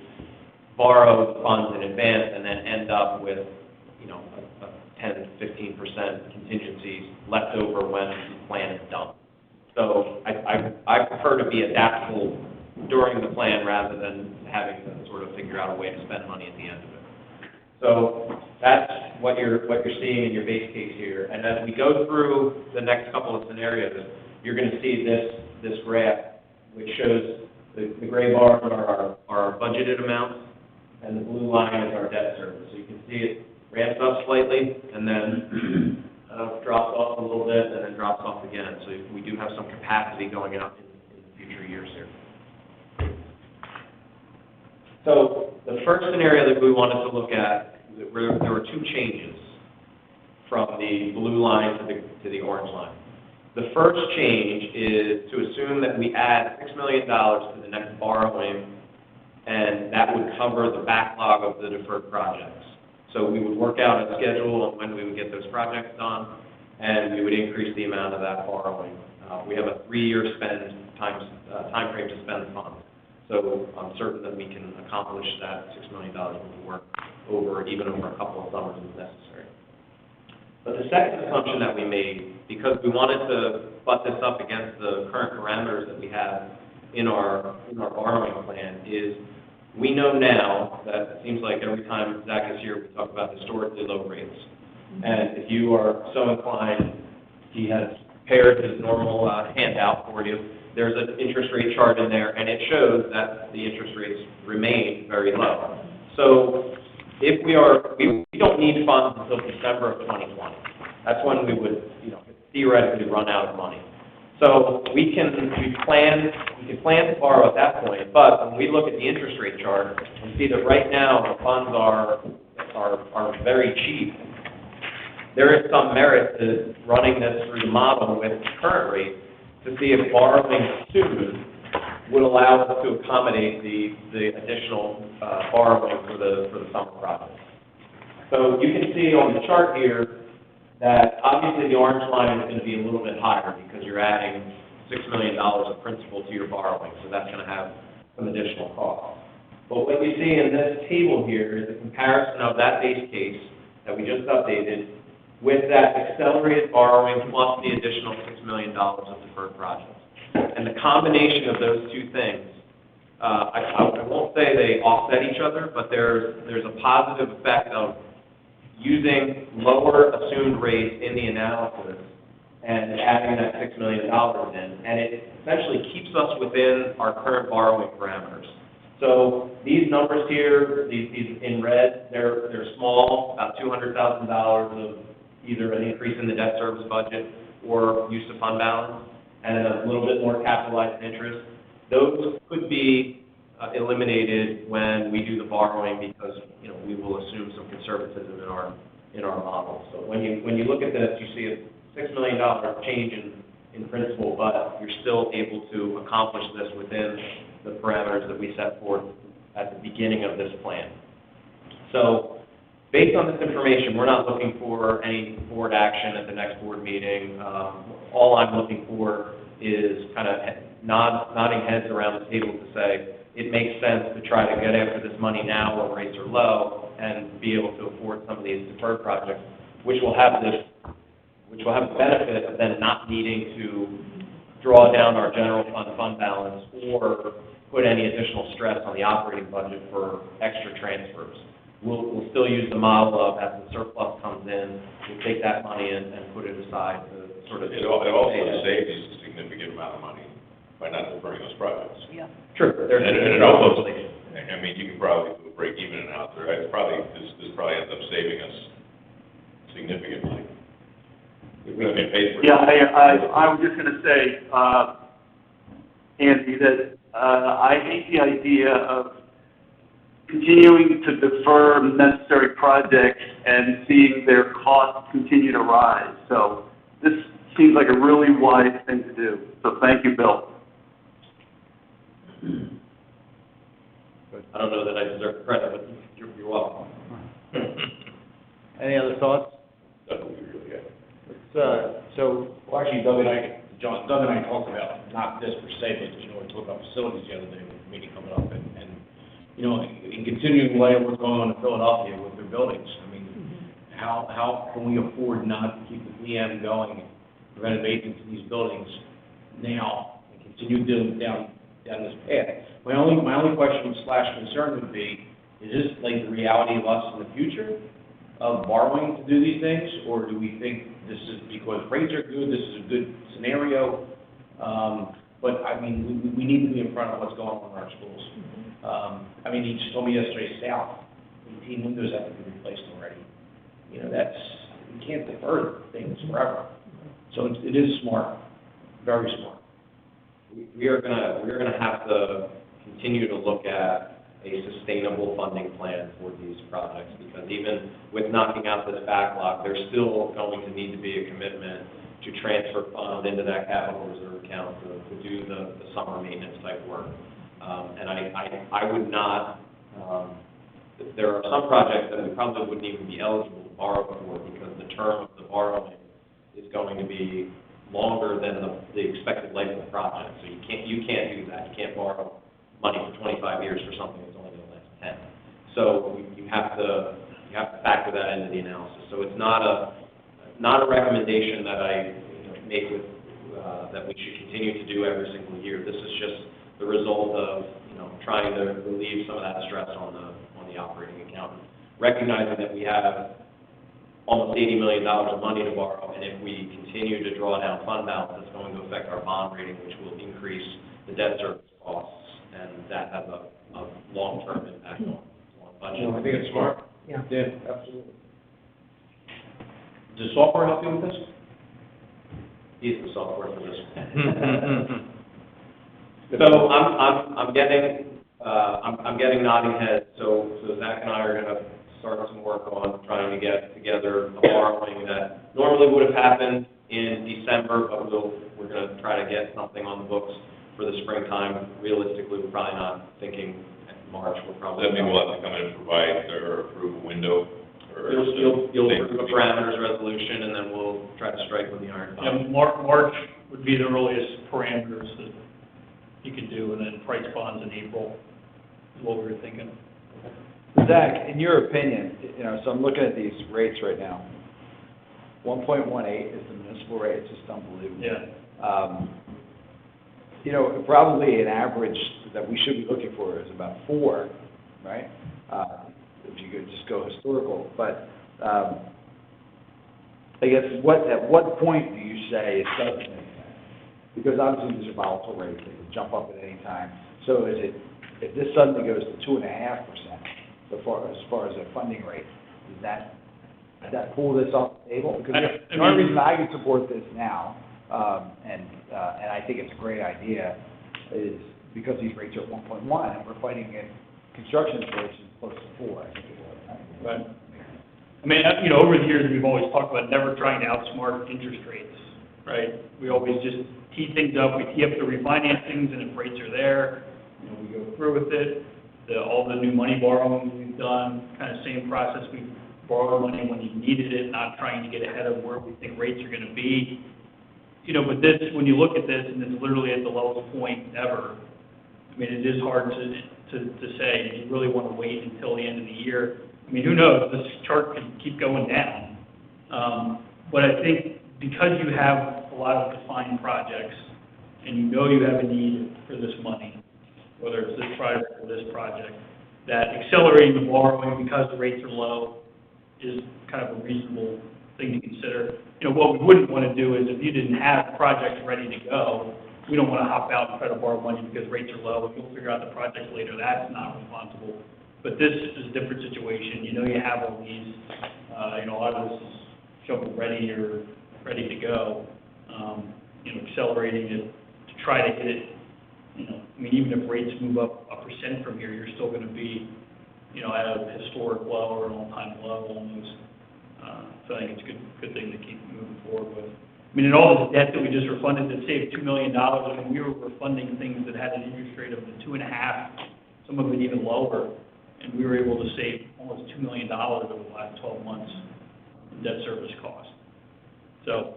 borrow the funds in advance and then end up with, a 10 to 15% contingencies left over when the plan is done. So I prefer to be adaptable during the plan rather than having to sort of figure out a way to spend money at the end of it. So that's what you're seeing in your base case here. And as we go through the next couple of scenarios, you're going to see this graph, which shows the gray bars are our budgeted amounts, and the blue line is our debt service. So you can see it ramps up slightly, and then drops off a little bit, and then drops off again. So we do have some capacity going out in the future years here. So the first scenario that we wanted to look at, there were two changes from the blue line to the orange line. The first change is to assume that we add $6 million to the next borrowing, and that would cover the backlog of the deferred projects. So we would work out a schedule on when we would get those projects done, and we would increase the amount of that borrowing. We have a 3-year time frame to spend the funds. So I'm certain that we can accomplish that $6 million worth of work even over a couple of summers if necessary. But the second assumption that we made, because we wanted to butt this up against the current parameters that we have in our borrowing plan, is we know now that it seems like every time Zach is here, we talk about historically low rates. And if you are so inclined, he has prepared his normal handout for you. There's an interest rate chart in there, and it shows that the interest rates remain very low. So if we don't need funds until December of 2020. That's when we would, theoretically run out of money. So we can plan to borrow at that point, but when we look at the interest rate chart and see that right now the funds are very cheap, there is some merit to running this through the model with current rates to see if borrowing soon would allow us to accommodate the additional borrowing for the summer project. So you can see on the chart here that obviously the orange line is going to be a little bit higher because you're adding $6 million of principal to your borrowing, so that's going to have some additional cost. But what you see in this table here is a comparison of that base case that we just updated with that accelerated borrowing plus the additional $6 million of deferred projects. And the combination of those two things, I won't say they offset each other, but there's a positive effect of using lower assumed rates in the analysis and adding that $6 million in, and it essentially keeps us within our current borrowing parameters. So these numbers here, these in red, they're small, about $200,000 of either an increase in the debt service budget or use of fund balance, and then a little bit more capitalized interest. Those could be eliminated when we do the borrowing because, you know, we will assume some conservatism in our model. So when you look at this, you see a $6 million change in principal, but you're still able to accomplish this within the parameters that we set forth at the beginning of this plan. So based on this information, we're not looking for any board action at the next board meeting. All I'm looking for is kind of nodding heads around the table to say, it makes sense to try to get after this money now while rates are low and be able to afford some of these deferred projects, which will have the benefit of then not needing to draw down our general fund balance or put any additional stress on the operating budget for extra transfers. We'll still use the model of, as the surplus comes in, we'll take that money and put it aside to sort of. It also saves us a significant amount of money by not deferring those projects. Yeah. True. And it also, I mean, you can probably do a break even and out there, right? This probably ends up saving us significant money. Yeah, I was just gonna say, Andy, that, I hate the idea of continuing to defer necessary projects and seeing their costs continue to rise. So this seems like a really wise thing to do. So thank you, Bill. I don't know that I deserve the credit, but you're welcome. Any other thoughts? That would be really good. Well, actually, Doug and I talked about, not this per se, but, you know, we talked about facilities the other day with the meeting coming up, and you know, in continuing light of what's going on in Philadelphia with their buildings, I mean, how can we afford not to keep the PM going, preventive maintenance in these buildings now, and continue down this path? My only question / concern would be, is this like the reality of us in the future, of borrowing to do these things, or do we think this is because rates are good, this is a good scenario? But I mean, we need to be in front of what's going on in our schools. I mean, he just told me yesterday, South, 18 windows have to be replaced already. You know, we can't defer things forever. So it is smart, very smart. We are gonna have to continue to look at a sustainable funding plan for these projects, because even with knocking out this backlog, there's still going to need to be a commitment to transfer funds into that capital reserve account to do the summer maintenance type work. And I would not, there are some projects that we probably wouldn't even be eligible to borrow for, because the term of the borrowing is going to be longer than the expected life of the project. So you can't do that. You can't borrow money for 25 years for something that's only going to last 10. So you have to factor that into the analysis. So it's not a recommendation that I make with that we should continue to do every single year. This is just the result of trying to relieve some of that stress on the operating account, recognizing that we have almost $80 million of money to borrow, and if we continue to draw down fund balance, it's going to affect our bond rating, which will increase the debt service costs, and that has a long-term impact on budget. I think it's smart. Yeah. Yeah, absolutely. Does software help you with this? He's the software for this. So I'm getting nodding heads. So Zach and I are going to start some work on trying to get together a borrowing that normally would have happened in December, but we're going to try to get something on the books for the springtime. Realistically, we're probably not thinking March. We're probably. Does that mean we'll have to come in and provide or approve a window? You'll approve a parameters resolution, and then we'll try to strike with the iron. Yeah, March would be the earliest parameters that you could do, and then price bonds in April is what we were thinking. Zach, in your opinion, so I'm looking at these rates right now. 1.18 is the municipal rate. It's just unbelievable. Yeah. Probably an average that we should be looking for is about 4, right? If you could just go historical. But I guess at what point do you say it doesn't make sense? Because obviously these are volatile rates; they can jump up at any time. So if this suddenly goes to 2.5%, as far as a funding rate, does that pull this off the table? Because the only reason I can support this now, and I think it's a great idea, is because these rates are at 1.1, and we're fighting at construction inflation close to 4, I think it was. Right. I mean, over the years, we've always talked about never trying to outsmart interest rates, right? We always just tee things up, we tee up the refinancings, and if rates are there, we go through with it. All the new money borrowing we've done, kind of same process, we borrow money when you needed it, not trying to get ahead of where we think rates are gonna be. But this, when you look at this, and it's literally at the lowest point ever, I mean, it is hard to say, you really want to wait until the end of the year. I mean, who knows, this chart could keep going down. But I think because you have a lot of defined projects, and you have a need for this money, whether it's this project or this project, that accelerating the borrowing because the rates are low is kind of a reasonable thing to consider. What we wouldn't want to do is if you didn't have projects ready to go, we don't want to hop out and try to borrow money because rates are low, and you'll figure out the project later. That's not responsible. But this is a different situation. You have all these, a lot of this is shovel ready or ready to go. Accelerating it to try to hit it, I mean, even if rates move up 1% from here, you're still going to be, at a historic low or an all-time low almost. So I think it's a good thing to keep moving forward with. I mean, in all this debt that we just refunded that saved $2 million, I mean, we were refunding things that had an interest rate of 2.5, some of it even lower, and we were able to save almost $2 million over the last 12 months in debt service costs. So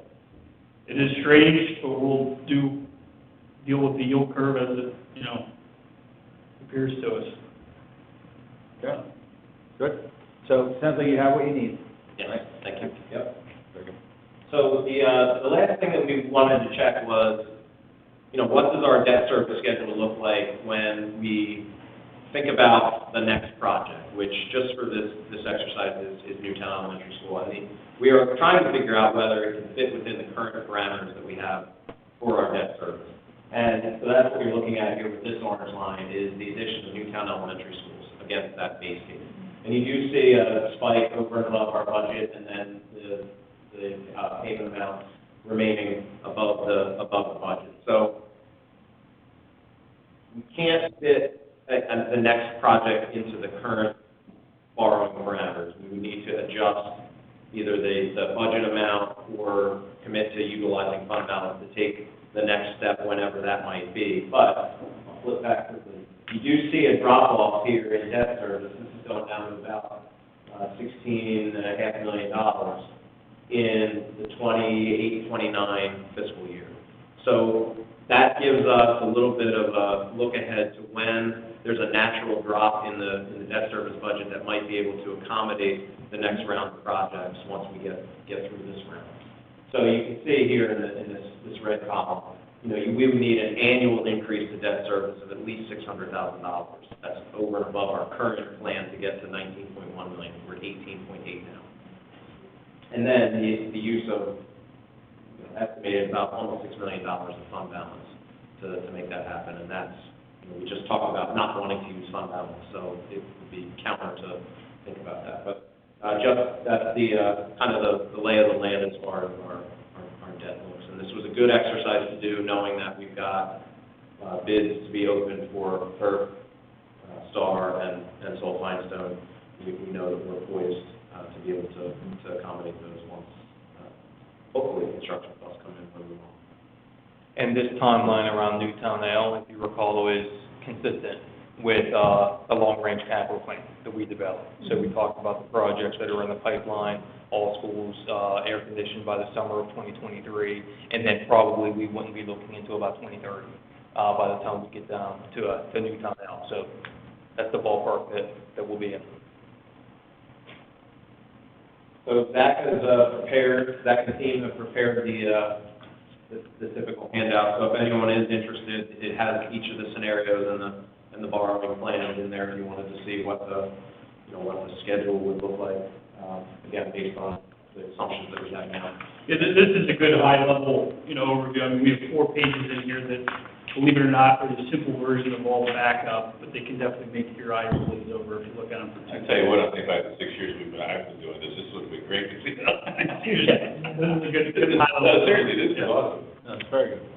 it is strange, but we'll deal with the yield curve as it, appears to us. Okay, good. So it sounds like you have what you need. Yes, right? thank you. Yep. Very good. So the last thing that we wanted to check was, what does our debt service schedule look like when we think about the next project, which just for this exercise is Newtown Elementary School. We are trying to figure out whether it can fit within the current parameters that we have for our debt service. And so that's what you're looking at here with this orange line is the addition of Newtown Elementary Schools against that base case. And you do see a spike over and above our budget, and then the payment amounts remaining above the budget. So we can't fit the next project into the current borrowing parameters. We would need to adjust either the budget amount or commit to utilizing fund balance to take the next step whenever that might be. But I'll flip back quickly. You do see a drop-off here in debt service. This is going down to about $16.5 million in the 28-29 fiscal year. So that gives us a little bit of a look ahead to when there's a natural drop in the debt service budget that might be able to accommodate the next round of projects once we get through this round. So you can see here in this red column, we would need an annual increase to debt service of at least $600,000. That's over and above our current plan to get to $19.1 million. We're at $18.8 now. And then the use of estimated about almost $6 million of fund balance to make that happen. And that's, we just talked about not wanting to use fund balance, so it would be counter to think about that. But just that's the kind of the lay of the land as far as our debt looks. And this was a good exercise to do, knowing that we've got bids to be open for Turf, Star, and Soul Limestone. We know that we're poised to be able to accommodate those once, hopefully, construction costs come in where we want. And this timeline around Newtown L, if you recall, is consistent with a long-range capital plan that we developed. So we talked about the projects that are in the pipeline, all schools air conditioned by the summer of 2023, and then probably we wouldn't be looking into about 2030 by the time we get down to Newtown L. So that's the ballpark that we'll be in. So Zach has prepared, Zach and the team have prepared the typical handout. So if anyone is interested, it has each of the scenarios and the borrowing plans in there if you wanted to see what the schedule would look like, again, based on the assumptions that we have now. Yeah, this is a good high-level, overview. I mean, we have 4 pages in here that, believe it or not, are the simple version of all the backup, but they can definitely make your eyes glaze over if you look at them for 2 I tell you what, I think by the 6 years I've been doing this would be great to see. This is a good high-level. No, seriously, this is awesome. That's very good.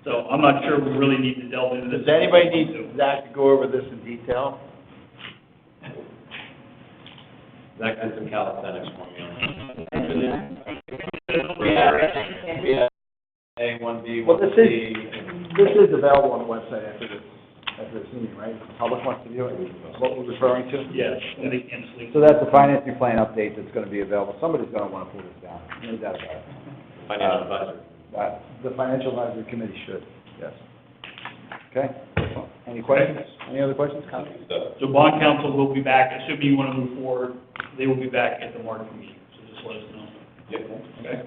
So So I'm not sure we really need to delve into this. Does anybody need Zach to go over this in detail? Zach did some calisthenics for me on Yeah. A, 1B, Well, 1C. this is available on the website after this meeting, right? If the public wants to view it, what we're referring to? Yes, and they can't sleep. So that's the financing plan update that's gonna be available. Somebody's gonna wanna pull this down, no doubt about it. Financial advisor. The financial advisory committee should, yes. Okay? Any questions? Any other questions, comments? So bond council will be back, assuming you want to move forward, they will be back at the March meeting, so just let us know. Yep. Okay?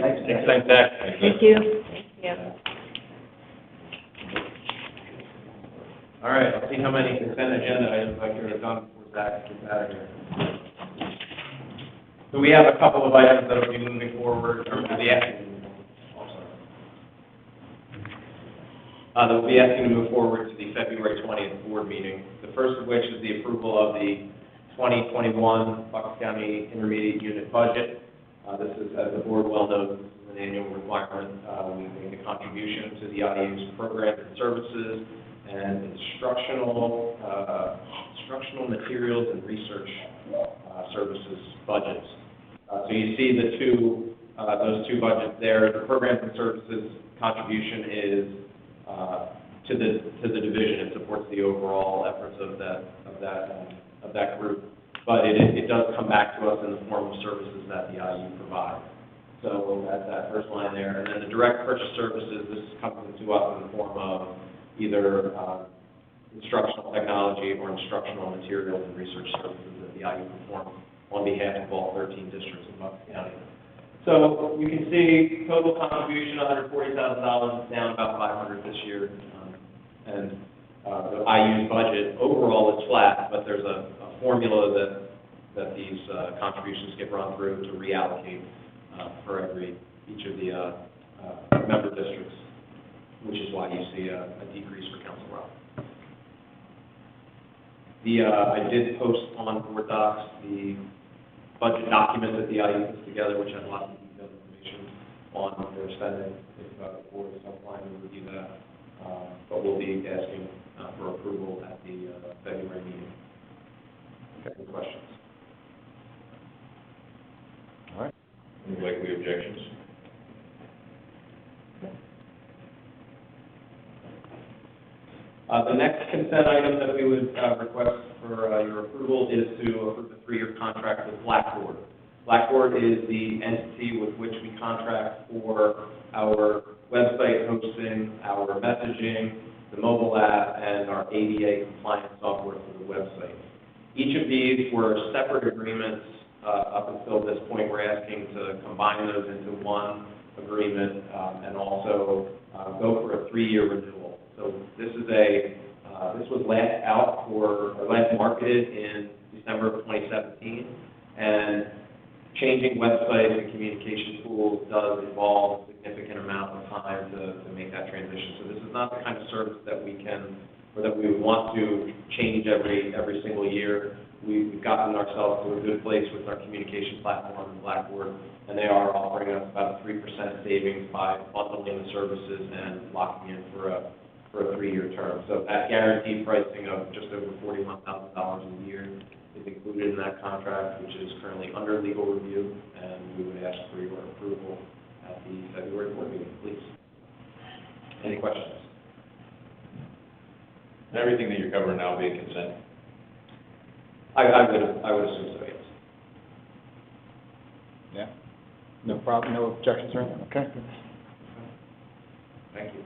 Thanks. Thanks, Zach. Thank you. Yeah. All right, I'll see how many consent agenda items I can have done before Zach gets out of here. So we have a couple of items that will be moving forward, or will be asking, that will be asking to move forward to the February 20th board meeting. The first of which is the approval of the 2021 Bucks County Intermediate Unit budget. This is, as the board well knows, this is an annual requirement. We make a contribution to the IU's programs and services and instructional materials and research services budgets. So you see the those two budgets there. The programs and services contribution is to the division. It supports the overall efforts of that group, but it does come back to us in the form of services that the IU provides. So that's that first line there, and then the direct purchase services. This comes to us in the form of either instructional technology or instructional materials and research services that the IU performs on behalf of all 13 districts in Bucks County. So you can see total contribution, $140,000, down about $500 this year. And the IU's budget overall is flat, but there's a formula that these contributions get run through to reallocate for each of the member districts, which is why you see a decrease for Council Rock. I did post on Board Docs the budget document that the IU puts together, which has lots of detailed information on their spending, if the board is inclined to review that. But we'll be asking for approval at the February meeting. Any questions? All right. Any likely objections? The next consent item that we would request for your approval is to approve the 3-year contract with Blackboard. Blackboard is the entity with which we contract for our website hosting, our messaging, the mobile app, and our ADA compliance software for the website. Each of these were separate agreements up until this point. We're asking to combine those into one agreement and also go for a 3-year renewal. So this was last marketed in December of 2017, and changing websites and communication tools does involve a significant amount of time to make that transition. So this is not the kind of service that we can, or that we would want to change every single year. We've gotten ourselves to a good place with our communication platform and Blackboard, and they are offering us about a 3% savings by bundling the services and locking in for a 3-year term. So that guaranteed pricing of just over $41,000 a year is included in that contract, which is currently under legal review, and we would ask for your approval at the February board meeting, please. Any questions? Everything that you're covering now being consent? I would assume so, yes. Yeah. No problem, no objections or anything? Okay. Thank you.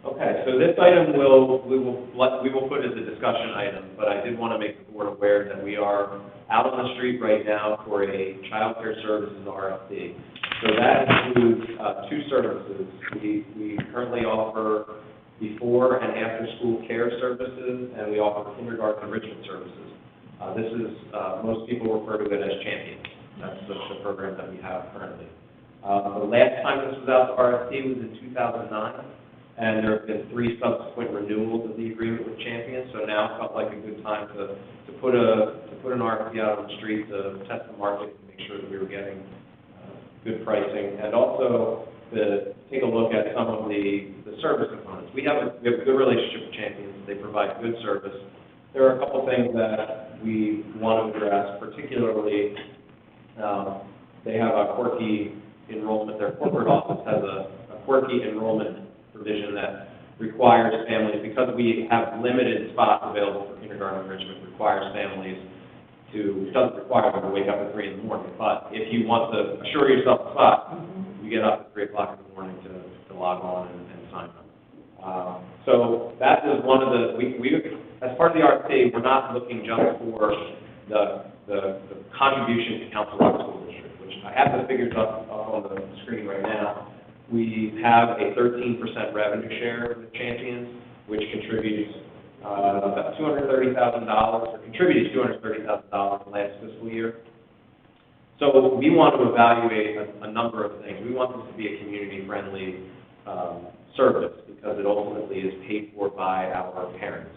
Okay, so this item we will put as a discussion item, but I did want to make the board aware that we are out on the street right now for a child care services RFP. So that includes 2 services. We currently offer before and after school care services, and we offer kindergarten enrichment services. This is, most people refer to it as Champions. That's the program that we have currently. The last time this was out to RFP was in 2009. And there have been 3 subsequent renewals of the agreement with Champions. So now it felt like a good time to put an RFP out on the street to test the market and make sure that we were getting good pricing. And also the take a look at some of the service components. We have a good relationship with Champions. They provide good service. There are a couple things that we want to address, particularly they have a quirky enrollment. Their corporate office has a quirky enrollment provision that requires families, because we have limited spots available for kindergarten enrichment, requires families to, doesn't require them to wake up at 3 in the morning, but if you want to assure yourself a spot, you get up at 3 o'clock in the morning to log on and sign up. So that was one of the, we as part of the RFP, we're not looking just for the contribution to Council Rock School District, which I have the figures up on the screen right now. We have a 13% revenue share with Champions, which contributes about $230,000, or contributed $230,000 last fiscal year. So we want to evaluate a number of things. We want this to be a community-friendly service, because it ultimately is paid for by our parents.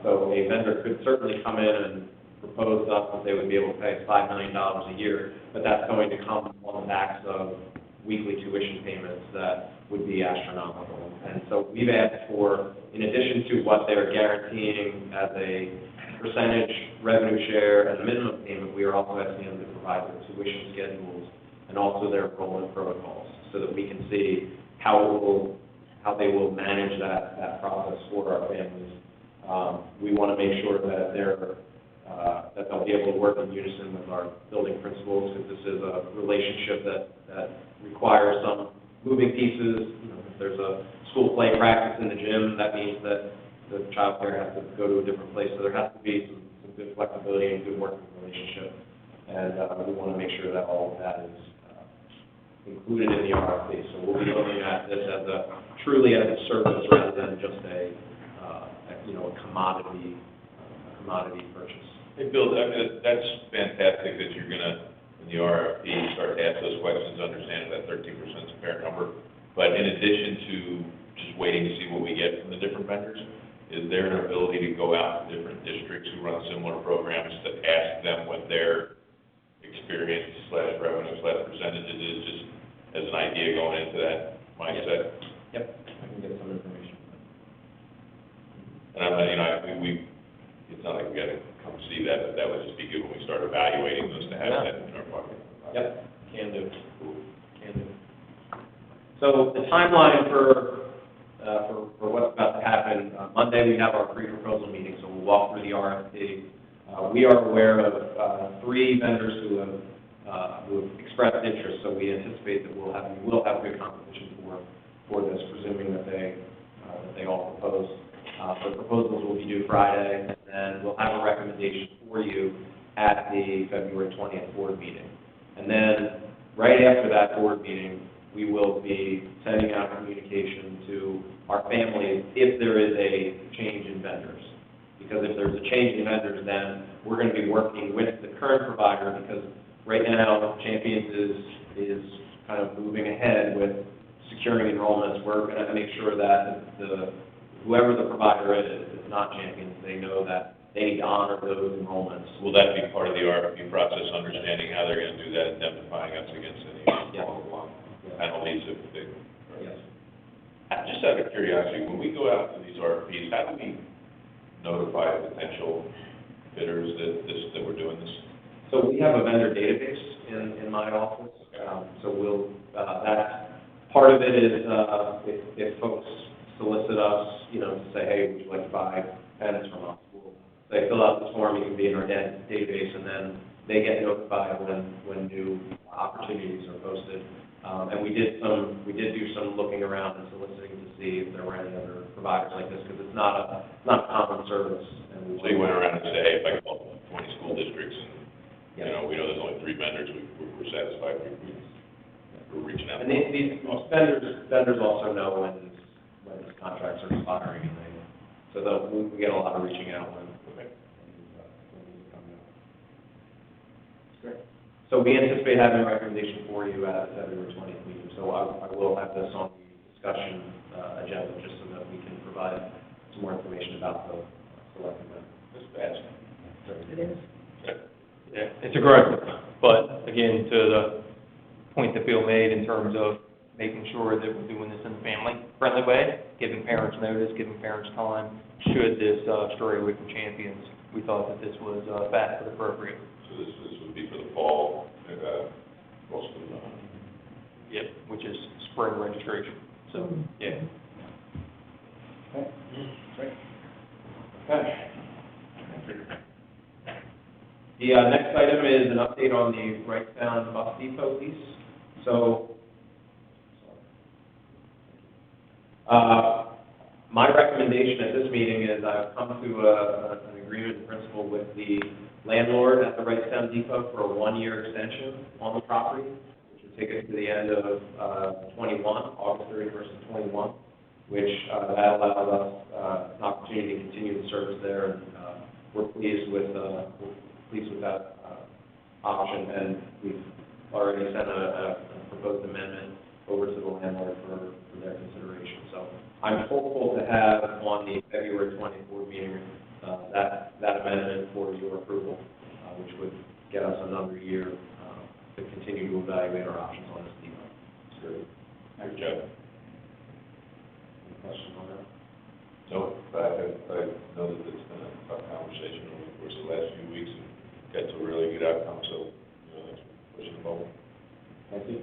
So a vendor could certainly come in and propose to us that they would be able to pay us $5 million a year, but that's going to come on the backs of weekly tuition payments that would be astronomical. And so we've asked for, in addition to what they're guaranteeing as a percentage revenue share and a minimum payment, we are also asking them to provide their tuition schedules and also their enrollment protocols, so that we can see how they will manage that process for our families. We want to make sure that that they'll be able to work in unison with our building principals, because this is a relationship that requires some moving pieces. You know, if there's a school play practice in the gym, that means that the child care has to go to a different place. So there has to be some good flexibility and good working relationship. And we want to make sure that all of that is included in the RFP. So we'll be looking at this as truly as a service rather than just a commodity purchase. Hey, Bill, I mean, that's fantastic that you're gonna, in the RFP, start to ask those questions, understand that 13% is a fair number. But in addition to just waiting to see what we get from the different vendors, is there an ability to go out to different districts who run similar programs to ask them what their experience / revenue / percentages is, just as an idea going into that mindset? Yep, I can get some information. And I'm, it's not like we gotta come see that, but that would just be good when we start evaluating those to have that in our pocket. Yep, can do. So the timeline for what's about to happen, Monday we have our pre-proposal meeting, so we'll walk through the RFP. We are aware of 3 vendors who have expressed interest, so we anticipate that we will have good competition for this, presuming that they all propose. The proposals will be due Friday, and then we'll have a recommendation for you at the February 20th board meeting. And then, right after that board meeting, we will be sending out communication to our families if there is a change in vendors. Because if there's a change in vendors, then we're going to be working with the current provider, because right now, Champions is kind of moving ahead with securing enrollments. We're going to make sure that whoever the provider is, if it's not Champions, they know that they need to honor those enrollments. Will that be part of the RFP process, understanding how they're gonna do that, indemnifying us against any penalties if they? Yes. Just out of curiosity, when we go out to these RFPs, how do we notify potential bidders that we're doing this? So we have a vendor database in my office. So we'll, that, part of it is, if folks solicit us, to say, hey, would you like to buy pens from us? They fill out this form, you can be in our database, and then they get notified when new opportunities are posted. And we did do some looking around and soliciting to see if there were any other providers like this, because it's not a common service. And So you went around and said, hey, if I call 20 school districts and, we know there's only 3 vendors, we're satisfied, we're reaching out. And these vendors also know when these contracts are expiring, and so we get a lot of reaching out when these come in. Great. So we anticipate having a recommendation for you at the February 20th meeting. So I will have this on the discussion agenda, just so that we can provide some more information about the selected vendor. That's fast. It is. Yeah, it's aggressive, but again, to the point that Bill made in terms of making sure that we're doing this in a family-friendly way, giving parents notice, giving parents time, should this stray away from champions. We thought that this was fast and appropriate. So this would be for the fall, most of them. Yep, which is spring registration. So, yeah. Okay, great. Okay. The next item is an update on the Wrightstown Bus Depot lease. So, my recommendation at this meeting is I've come to an agreement in principle with the landlord at the Wrightstown Depot for a 1-year extension on the property, which would take us to the end of 21, August 31st of 21, which that allows us an opportunity to continue the service there, and we're pleased with that option, and we've already sent a proposed amendment over to the landlord for their consideration. So I'm hopeful to have on the February 20th board meeting that amendment for your approval, which would get us another year to continue to evaluate our options on this depot. Good. Good job. Any questions on that? No, but I know that it's been a tough conversation over the course of the last few weeks and got to a really good outcome, so, thanks for pushing the ball. Thank you.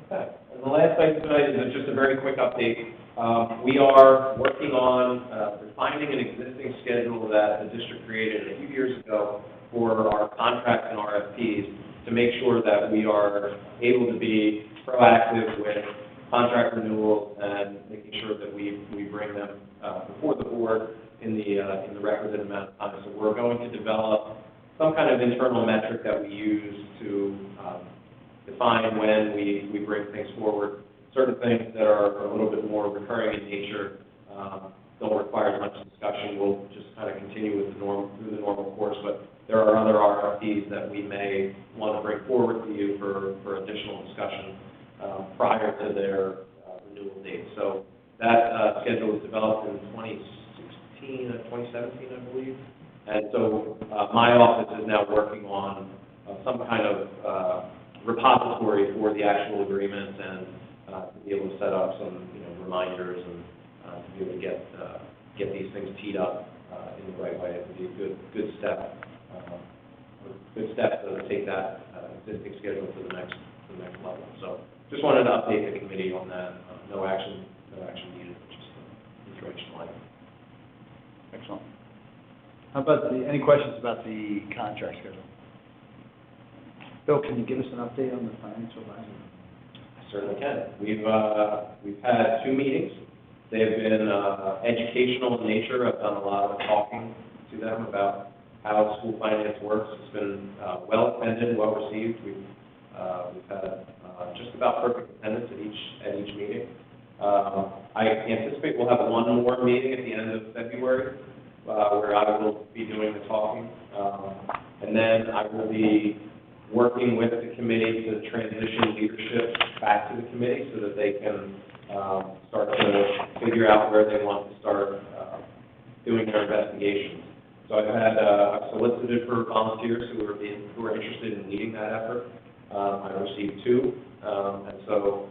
Okay, and the last item tonight is just a very quick update. We are working on refining an existing schedule that the district created a few years ago for our contracts and RFPs to make sure that we are able to be proactive with contract renewals and making sure that we bring them before the board in the requisite amount of time. So we're going to develop some kind of internal metric that we use to define when we bring things forward. Certain things that are a little bit more recurring in nature don't require as much discussion. We'll just kind of continue with through the normal course, but there are other RFPs that we may want to bring forward to you for additional discussion prior to their renewal date. So that schedule was developed in 2017, I believe. And so my office is now working on some kind of repository for the actual agreements and to be able to set up some reminders and to be able to get these things teed up in the right way. It would be a good step to take that existing schedule to the next level. So just wanted to update the committee on that. No action needed, just informational item. Excellent. How about any questions about the contract schedule? Bill, can you give us an update on the financial advisor? I certainly can. We've had 2 meetings. They have been educational in nature. I've done a lot of talking to them about how school finance works. It's been well attended, well received. We've had just about perfect attendance at each meeting. I anticipate we'll have one more meeting at the end of February where I will be doing the talking. And then I will be working with the committee to transition leadership back to the committee so that they can start to figure out where they want to start doing their investigations. So I've solicited for volunteers who are interested in leading that effort. I received 2, and so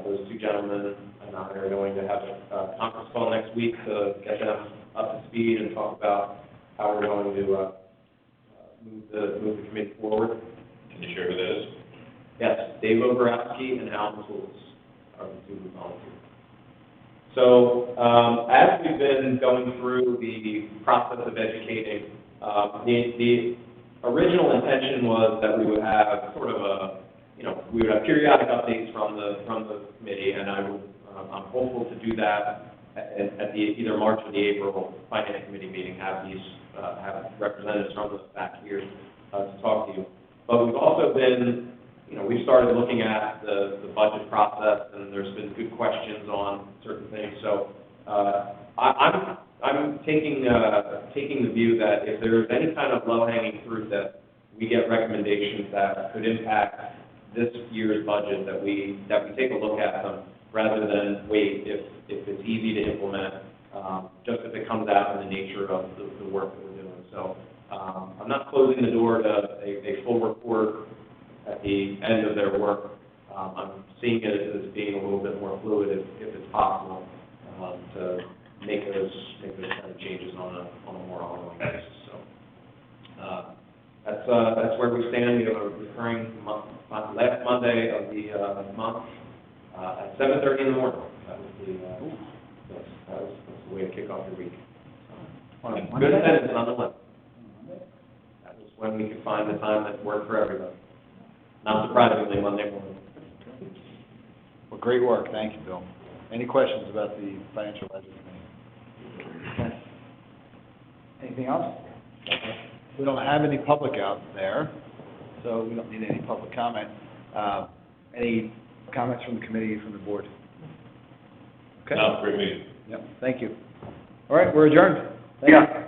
those 2 gentlemen and I are going to have a conference call next week to get them up to speed and talk about how we're going to move the committee forward. Can you share who that is? Yes, Dave Oborowski and Alan Tools are the 2 volunteers. So as we've been going through the process of educating, the original intention was that we would have sort of we would have periodic updates from the committee, and I'm hopeful to do that at either March or the April Finance Committee meeting, have representatives from the back here to talk to you. But we've also been, we've started looking at the budget process, and there's been good questions on certain things. So I'm taking the view that if there's any kind of low-hanging fruit that we get recommendations that could impact this year's budget, that we take a look at them rather than wait if it's easy to implement, just if it comes out in the nature of the work that we're doing. So I'm not closing the door to a full report at at the end of their work. I'm seeing it as being a little bit more fluid if it's possible, to make those kind of changes on a more ongoing basis, so. That's where we stand. We have a recurring last Monday of the month, at 7:30 in the morning. That was the way to kick off your week. Good attendance nonetheless. That was when we could find the time that worked for everybody. Not surprisingly, Monday morning. Well, great work, thank you, Bill. Any questions about the financial ledger committee? Okay. Anything else? We don't have any public out there, so we don't need any public comment. Any comments from the committee, from the board? Okay. No, great meeting. Yep, thank you. All right, we're adjourned. Thank you. Yeah.